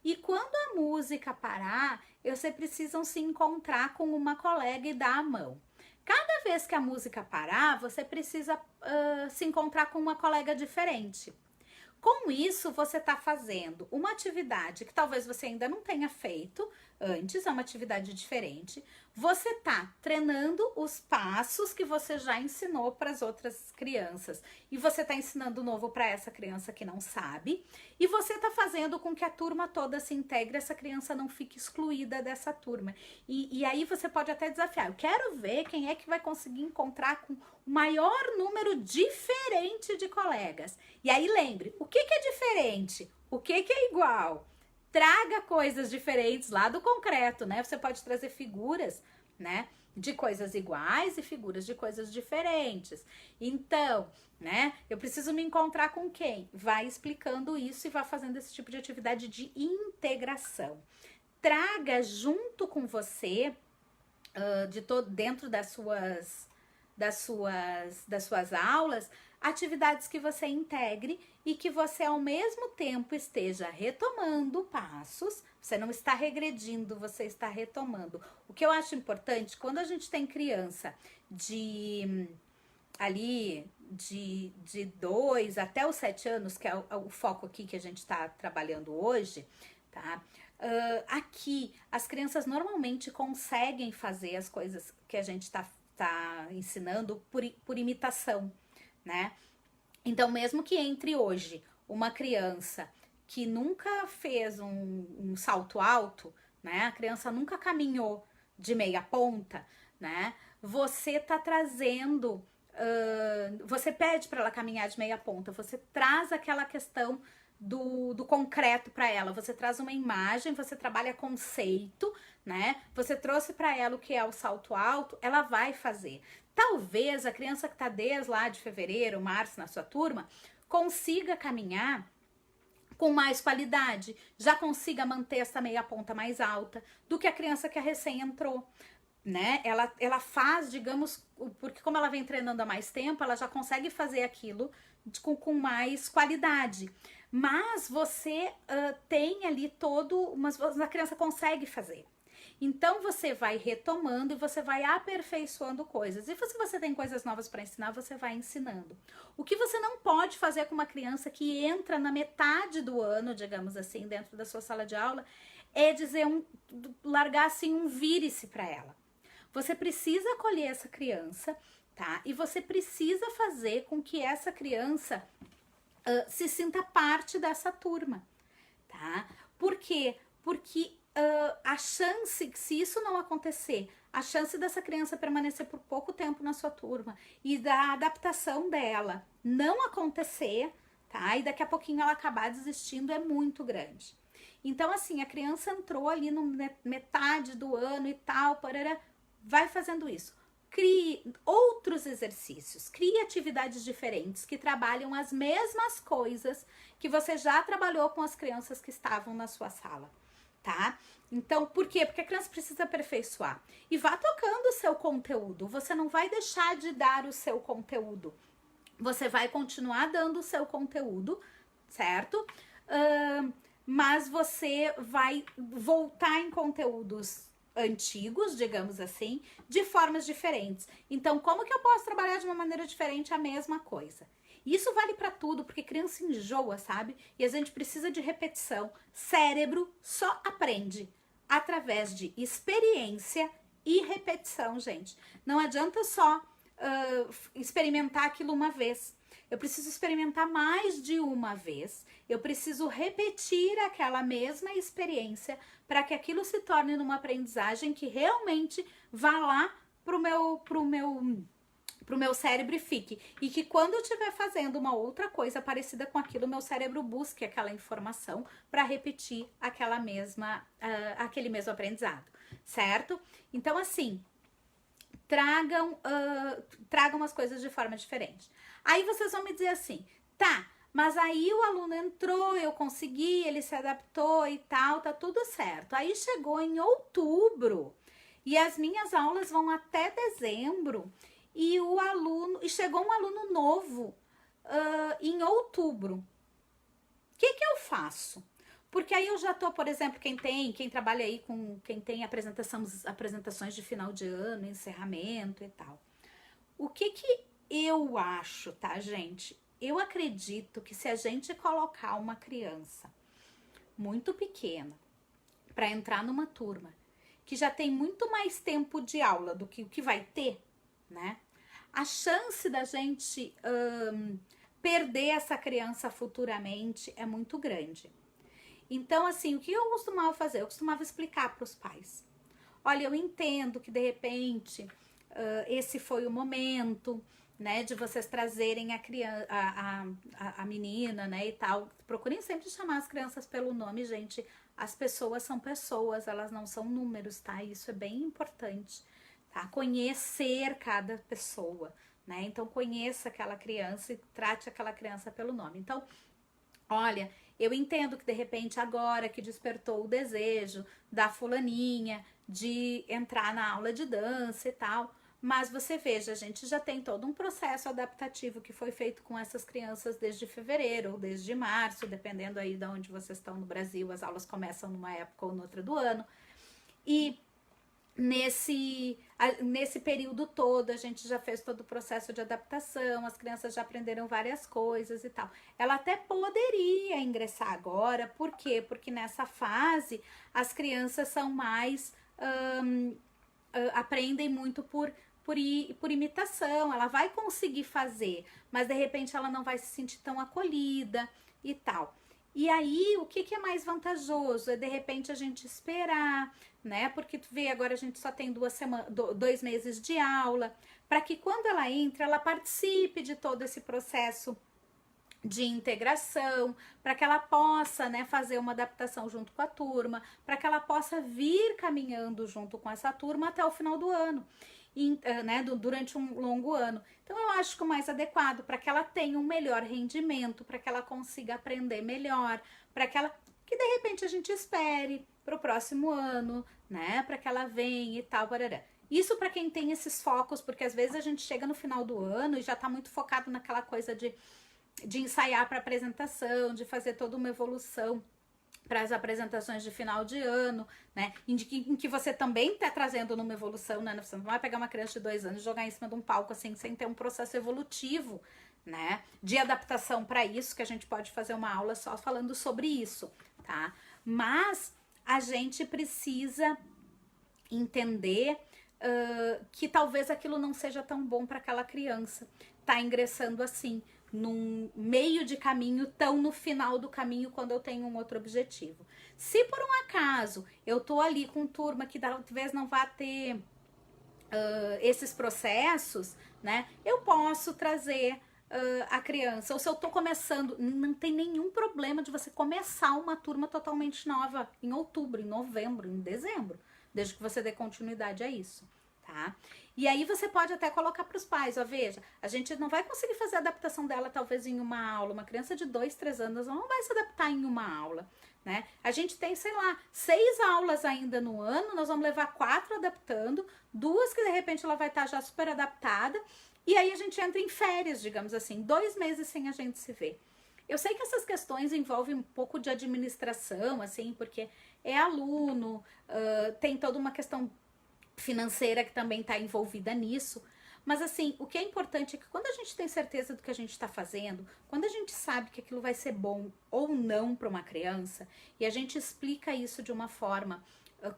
E quando a música parar, vocês precisam se encontrar com uma colega e dar a mão. Cada vez que a música parar, você precisa se encontrar com uma colega diferente. Com isso, você está fazendo uma atividade que talvez você ainda não tenha feito antes, é uma atividade diferente. Você tá treinando os passos que você já ensinou para as outras crianças e você tá ensinando novo para essa criança que não sabe e você tá fazendo com que a turma toda se integre, essa criança não fique excluída dessa turma. E aí você pode até desafiar, eu quero ver quem é que vai conseguir encontrar com o maior número diferente de colegas. E aí lembre, o que que é diferente? O que que é igual? Traga coisas diferentes lá do concreto, né? Você pode trazer figuras, né, de coisas iguais e figuras de coisas diferentes. Então, né, eu preciso me encontrar com quem? Vai explicando isso e vai fazendo esse tipo de atividade de integração. Traga junto com você, dentro das suas aulas, atividades que você integre e que você ao mesmo tempo esteja retomando passos, você não está regredindo, você está retomando. O que eu acho importante, quando a gente tem criança de 2 até os 7 anos, que é o foco aqui que a gente está trabalhando hoje, tá? Aqui, as crianças normalmente conseguem fazer as coisas que a gente está ensinando por imitação, né? Então, mesmo que entre hoje uma criança que nunca fez um salto alto, né? A criança nunca caminhou de meia ponta, né? Você tá trazendo, você pede para ela caminhar de meia ponta, você traz aquela questão do concreto para ela, você traz uma imagem, você trabalha conceito, né? Você trouxe para ela o que é o salto alto, ela vai fazer. Talvez a criança que está desde lá de fevereiro, março na sua turma, consiga caminhar com mais qualidade, já consiga manter essa meia ponta mais alta do que a criança que recém entrou, né? Ela faz, digamos, porque como ela vem treinando há mais tempo, ela já consegue fazer aquilo com mais qualidade. Mas você tem ali mas a criança consegue fazer. Então você vai retomando e você vai aperfeiçoando coisas. E se você tem coisas novas para ensinar, você vai ensinando. O que você não pode fazer com uma criança que entra na metade do ano, digamos assim, dentro da sua sala de aula, é largar assim um vire-se para ela. Você precisa acolher essa criança, tá? E você precisa fazer com que essa criança se sinta parte dessa turma, tá? Por quê? Porque a chance, se isso não acontecer, a chance dessa criança permanecer por pouco tempo na sua turma e da adaptação dela não acontecer, tá? E daqui a pouquinho ela acabar desistindo é muito grande. Então, assim, a criança entrou ali no metade do ano e tal, parará, vai fazendo isso. Crie outros exercícios, crie atividades diferentes que trabalham as mesmas coisas que você já trabalhou com as crianças que estavam na sua sala, tá? Então, por quê? Porque a criança precisa aperfeiçoar. E vá tocando o seu conteúdo, você não vai deixar de dar o seu conteúdo. Você vai continuar dando o seu conteúdo, certo? Mas você vai voltar em conteúdos antigos, digamos assim, de formas diferentes. Então, como que eu posso trabalhar de uma maneira diferente a mesma coisa? Isso vale para tudo, porque criança enjoa, sabe? E a gente precisa de repetição. Cérebro só aprende através de experiência e repetição, gente. Não adianta só experimentar aquilo uma vez. Eu preciso experimentar mais de uma vez. Eu preciso repetir aquela mesma experiência para que aquilo se torne numa aprendizagem que realmente vá lá pro meu cérebro e fique. E que quando eu estiver fazendo uma outra coisa parecida com aquilo, meu cérebro busque aquela informação para repetir aquele mesmo aprendizado, certo? Então, assim, tragam as coisas de forma diferente. Aí vocês vão me dizer assim, tá, mas aí o aluno entrou, eu consegui, ele se adaptou e tal, tá tudo certo. Aí chegou em outubro e as minhas aulas vão até dezembro e chegou um aluno novo em outubro. O que eu faço? Porque aí eu já tô, por exemplo, quem trabalha aí quem tem apresentações de final de ano, encerramento e tal. O que eu acho, tá, gente? Eu acredito que se a gente colocar uma criança muito pequena para entrar numa turma que já tem muito mais tempo de aula do que o que vai ter, né? A chance da gente perder essa criança futuramente é muito grande. Então, assim, o que eu costumava fazer? Eu costumava explicar para os pais. Olha, eu entendo que de repente esse foi o momento, né, de vocês trazerem a criança, a menina, né, e tal. Procurem sempre chamar as crianças pelo nome, gente. As pessoas são pessoas, elas não são números, tá? Isso é bem importante, tá? Conhecer cada pessoa, né? Então, conheça aquela criança e trate aquela criança pelo nome. Então, olha, eu entendo que de repente agora que despertou o desejo da fulaninha de entrar na aula de dança e tal, mas você veja, a gente já tem todo um processo adaptativo que foi feito com essas crianças desde fevereiro ou desde março, dependendo aí de onde vocês estão no Brasil, as aulas começam numa época ou noutra do ano. E nesse período todo a gente já fez todo o processo de adaptação, as crianças já aprenderam várias coisas e tal. Ela até poderia ingressar agora, por quê? Porque nessa fase as crianças são mais aprendem muito por imitação, ela vai conseguir fazer, mas de repente ela não vai se sentir tão acolhida e tal. E aí, o que é mais vantajoso? É de repente a gente esperar, né? Porque tu vê, agora a gente só tem 2 meses de aula, para que quando ela entra, ela participe de todo esse processo de integração, para que ela possa, né, fazer uma adaptação junto com a turma, para que ela possa vir caminhando junto com essa turma até o final do ano. Né, durante um longo ano. Então eu acho que o mais adequado para que ela tenha um melhor rendimento, para que ela consiga aprender melhor, para que ela que de repente a gente espere para o próximo ano, né, para que ela venha e tal, barará. Isso para quem tem esses focos, porque às vezes a gente chega no final do ano e já está muito focado naquela coisa de ensaiar para apresentação, de fazer toda uma evolução para as apresentações de final de ano, né? Em que você também está trazendo numa evolução, né? Você não vai pegar uma criança de 2 anos e jogar em cima de um palco assim, sem ter um processo evolutivo, né? De adaptação para isso, que a gente pode fazer uma aula só falando sobre isso, tá? Mas a gente precisa entender que talvez aquilo não seja tão bom para aquela criança, tá ingressando assim, num meio de caminho, tão no final do caminho, quando eu tenho um outro objetivo. Se por um acaso eu tô ali com turma que talvez não vá ter esses processos, né, eu posso trazer a criança, ou se eu tô começando, não tem nenhum problema de você começar uma turma totalmente nova em outubro, em novembro, em dezembro, desde que você dê continuidade a isso, tá? E aí você pode até colocar para os pais, ó, veja, a gente não vai conseguir fazer a adaptação dela talvez em uma aula, uma criança de 2, 3 anos não vai se adaptar em uma aula, né? A gente tem, sei lá, 6 aulas ainda no ano, nós vamos levar 4 adaptando, 2 que de repente ela vai estar já super adaptada, e aí a gente entra em férias, digamos assim, 2 meses sem a gente se ver. Eu sei que essas questões envolvem um pouco de administração, assim, porque é aluno, tem toda uma questão financeira que também está envolvida nisso, mas assim, o que é importante é que quando a gente tem certeza do que a gente está fazendo, quando a gente sabe que aquilo vai ser bom ou não para uma criança, e a gente explica isso de uma forma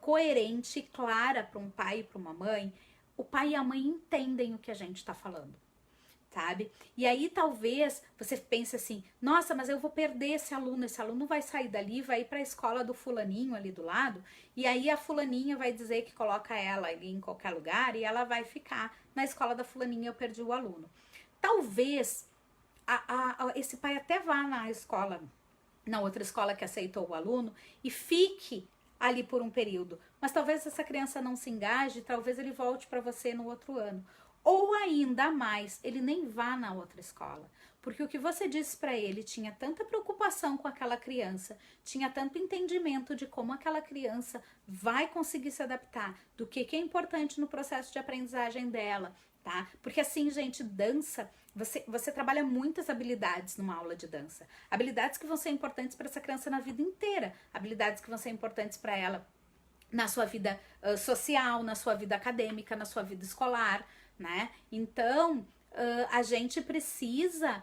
coerente e clara para um pai e para uma mãe, o pai e a mãe entendem o que a gente está falando, sabe? E aí talvez você pense assim, nossa, mas eu vou perder esse aluno vai sair dali, vai ir para a escola do fulaninho ali do lado, e aí a fulaninha vai dizer que coloca ela ali em qualquer lugar e ela vai ficar na escola da fulaninha, eu perdi o aluno. Talvez esse pai até vá na outra escola que aceitou o aluno e fique ali por um período, mas talvez essa criança não se engaje, talvez ele volte para você no outro ano. Ou ainda mais, ele nem vá na outra escola. Porque o que você disse para ele tinha tanta preocupação com aquela criança, tinha tanto entendimento de como aquela criança vai conseguir se adaptar, do que é importante no processo de aprendizagem dela, tá? Porque assim, gente, dança, você trabalha muitas habilidades numa aula de dança. Habilidades que vão ser importantes para essa criança na vida inteira. Habilidades que vão ser importantes para ela na sua vida social, na sua vida acadêmica, na sua vida escolar, né? Então, a gente precisa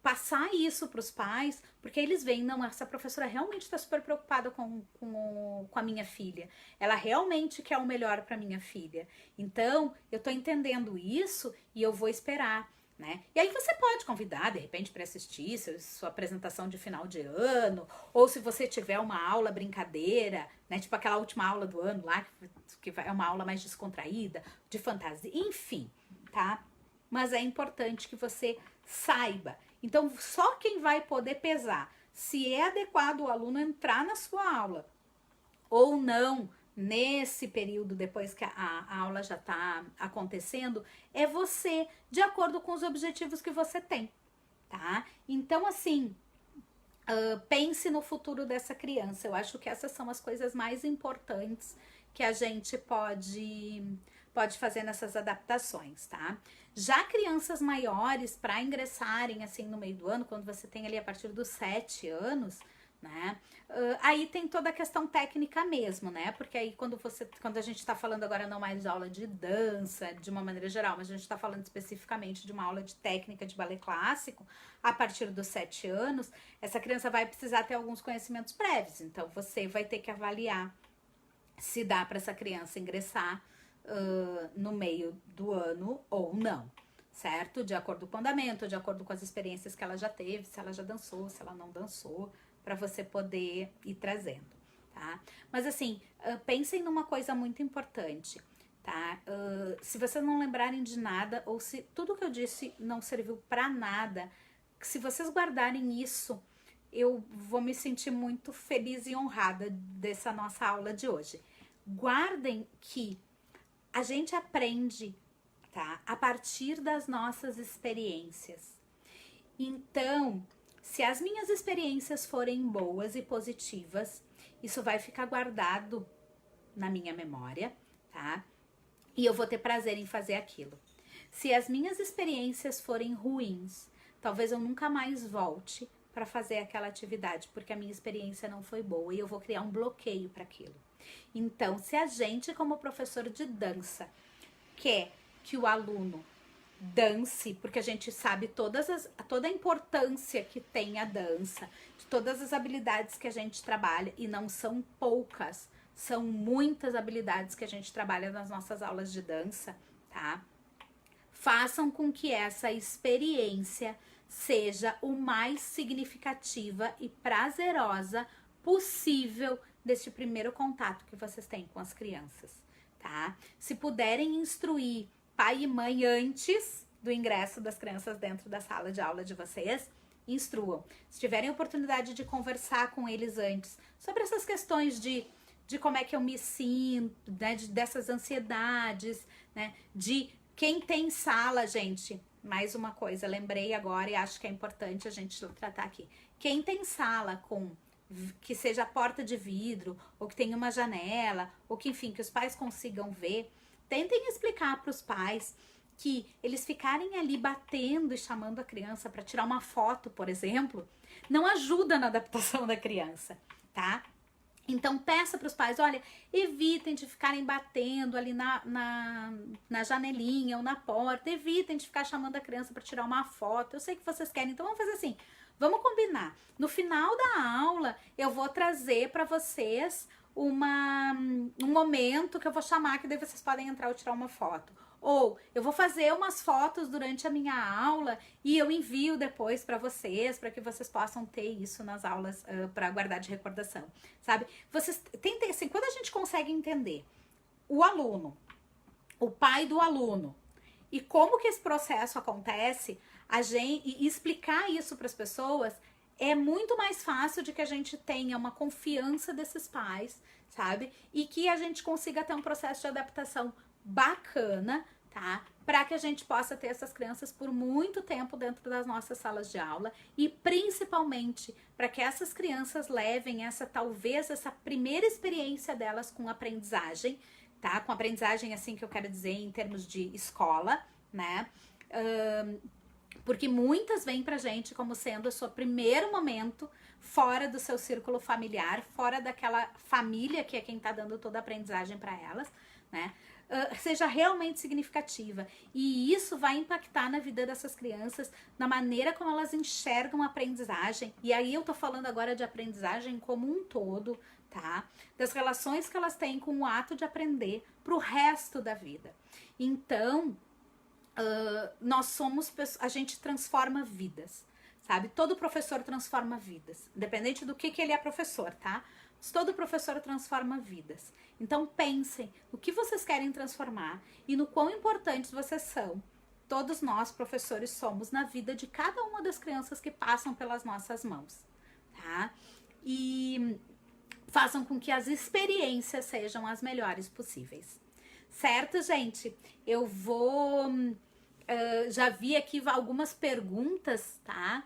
passar isso para os pais, porque eles veem, não, essa professora realmente está super preocupada com a minha filha, ela realmente quer o melhor para minha filha, então eu tô entendendo isso e eu vou esperar, né? E aí você pode convidar, de repente, para assistir sua apresentação de final de ano, ou se você tiver uma aula brincadeira, né? Tipo aquela última aula do ano lá, que é uma aula mais descontraída, de fantasia, enfim, tá? Mas é importante que você saiba. Então, só quem vai poder pesar se é adequado o aluno entrar na sua aula ou não nesse período depois que a aula já está acontecendo é você, de acordo com os objetivos que você tem, tá? Então, assim, pense no futuro dessa criança. Eu acho que essas são as coisas mais importantes que a gente pode fazer nessas adaptações, tá? Já crianças maiores, para ingressarem assim no meio do ano, quando você tem ali a partir dos 7 anos, né? Aí tem toda a questão técnica mesmo, né? Porque aí quando a gente tá falando agora não mais de aula de dança, de uma maneira geral, mas a gente tá falando especificamente de uma aula de técnica de balé clássico, a partir dos 7 anos, essa criança vai precisar ter alguns conhecimentos prévios. Então você vai ter que avaliar se dá para essa criança ingressar no meio do ano ou não, certo? De acordo com o andamento, de acordo com as experiências que ela já teve, se ela já dançou, se ela não dançou, para você poder ir trazendo, tá? Mas assim, pensem numa coisa muito importante, tá? Se vocês não lembrarem de nada, ou se tudo que eu disse não serviu para nada, se vocês guardarem isso, eu vou me sentir muito feliz e honrada dessa nossa aula de hoje. Guardem que a gente aprende, tá? A partir das nossas experiências. Então, se as minhas experiências forem boas e positivas, isso vai ficar guardado na minha memória, tá? E eu vou ter prazer em fazer aquilo. Se as minhas experiências forem ruins, talvez eu nunca mais volte para fazer aquela atividade, porque a minha experiência não foi boa e eu vou criar um bloqueio para aquilo. Então, se a gente, como professor de dança, quer que o aluno dance, porque a gente sabe toda a importância que tem a dança, de todas as habilidades que a gente trabalha, e não são poucas, são muitas habilidades que a gente trabalha nas nossas aulas de dança, tá? Façam com que essa experiência seja o mais significativa e prazerosa possível deste primeiro contato que vocês têm com as crianças, tá? Se puderem instruir pai e mãe antes do ingresso das crianças dentro da sala de aula de vocês, instruam. Se tiverem oportunidade de conversar com eles antes sobre essas questões de como é que eu me sinto, né, dessas ansiedades, né, de quem tem sala, gente, mais uma coisa, lembrei agora e acho que é importante a gente tratar aqui. Quem tem sala que seja a porta de vidro, ou que tenha uma janela, ou que, enfim, que os pais consigam ver, tentem explicar para os pais que eles ficarem ali batendo e chamando a criança para tirar uma foto, por exemplo, não ajuda na adaptação da criança, tá? Então, peça para os pais, olha, evitem de ficarem batendo ali na janelinha ou na porta, evitem de ficar chamando a criança para tirar uma foto. Eu sei que vocês querem, então vamos fazer assim, vamos combinar. No final da aula, eu vou trazer para vocês um momento que eu vou chamar, que daí vocês podem entrar ou tirar uma foto. Ou eu vou fazer umas fotos durante a minha aula e eu envio depois para vocês, para que vocês possam ter isso nas aulas para guardar de recordação, sabe? Vocês tentem assim, quando a gente consegue entender o aluno, o pai do aluno e como que esse processo acontece, e explicar isso para as pessoas, é muito mais fácil de que a gente tenha uma confiança desses pais, sabe? E que a gente consiga ter um processo de adaptação bacana, tá? Para que a gente possa ter essas crianças por muito tempo dentro das nossas salas de aula e principalmente para que essas crianças levem talvez essa primeira experiência delas com aprendizagem, tá? Com aprendizagem, assim, que eu quero dizer em termos de escola, né? Porque muitas vêm pra gente como sendo o seu primeiro momento fora do seu círculo familiar, fora daquela família que é quem tá dando toda a aprendizagem para elas, né? seja realmente significativa. E isso vai impactar na vida dessas crianças, na maneira como elas enxergam a aprendizagem. E aí eu tô falando agora de aprendizagem como um todo, tá? Das relações que elas têm com o ato de aprender pro resto da vida. Então, a gente transforma vidas, sabe? Todo professor transforma vidas, independente do que ele é professor, tá? Mas todo professor transforma vidas. Então pensem no que vocês querem transformar e no quão importantes vocês são. Todos nós, professores, somos na vida de cada uma das crianças que passam pelas nossas mãos, tá? E façam com que as experiências sejam as melhores possíveis. Certo, gente? Eu vou... já vi aqui algumas perguntas, tá?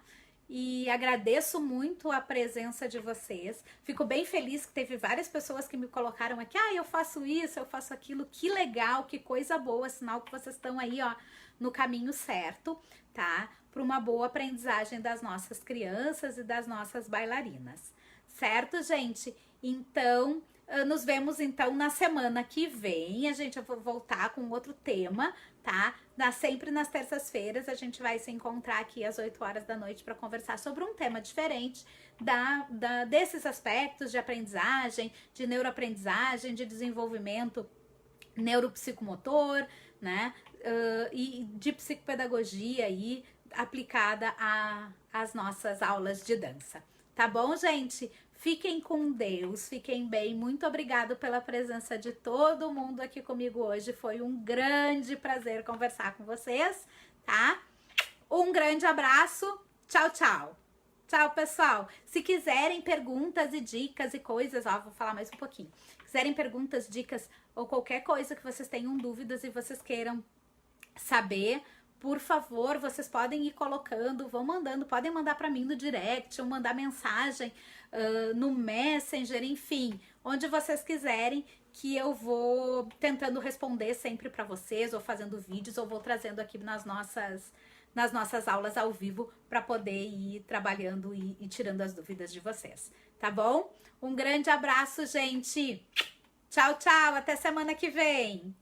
E agradeço muito a presença de vocês. Fico bem feliz que teve várias pessoas que me colocaram aqui. Eu faço isso, eu faço aquilo. Que legal, que coisa boa. Sinal que vocês estão aí, ó, no caminho certo, tá? Para uma boa aprendizagem das nossas crianças e das nossas bailarinas. Certo, gente? Então, nos vemos então na semana que vem. A gente vai voltar com outro tema, tá? Sempre nas terças-feiras a gente vai se encontrar aqui às 8 horas da noite para conversar sobre um tema diferente desses aspectos de aprendizagem, de neuroaprendizagem, de desenvolvimento neuropsicomotor, né? E de psicopedagogia aí aplicada às nossas aulas de dança. Tá bom, gente? Fiquem com Deus, fiquem bem. Muito obrigado pela presença de todo mundo aqui comigo hoje. Foi um grande prazer conversar com vocês, tá? Um grande abraço. Tchau, tchau. Tchau, pessoal. Se quiserem perguntas e dicas e coisas, vou falar mais um pouquinho. Quiserem perguntas, dicas ou qualquer coisa que vocês tenham dúvidas e vocês queiram saber, por favor, vocês podem ir colocando, vão mandando, podem mandar para mim no direct ou mandar mensagem no Messenger, enfim, onde vocês quiserem, que eu vou tentando responder sempre para vocês, ou fazendo vídeos, ou vou trazendo aqui nas nossas aulas ao vivo para poder ir trabalhando e tirando as dúvidas de vocês, tá bom? Um grande abraço, gente! Tchau, tchau! Até semana que vem!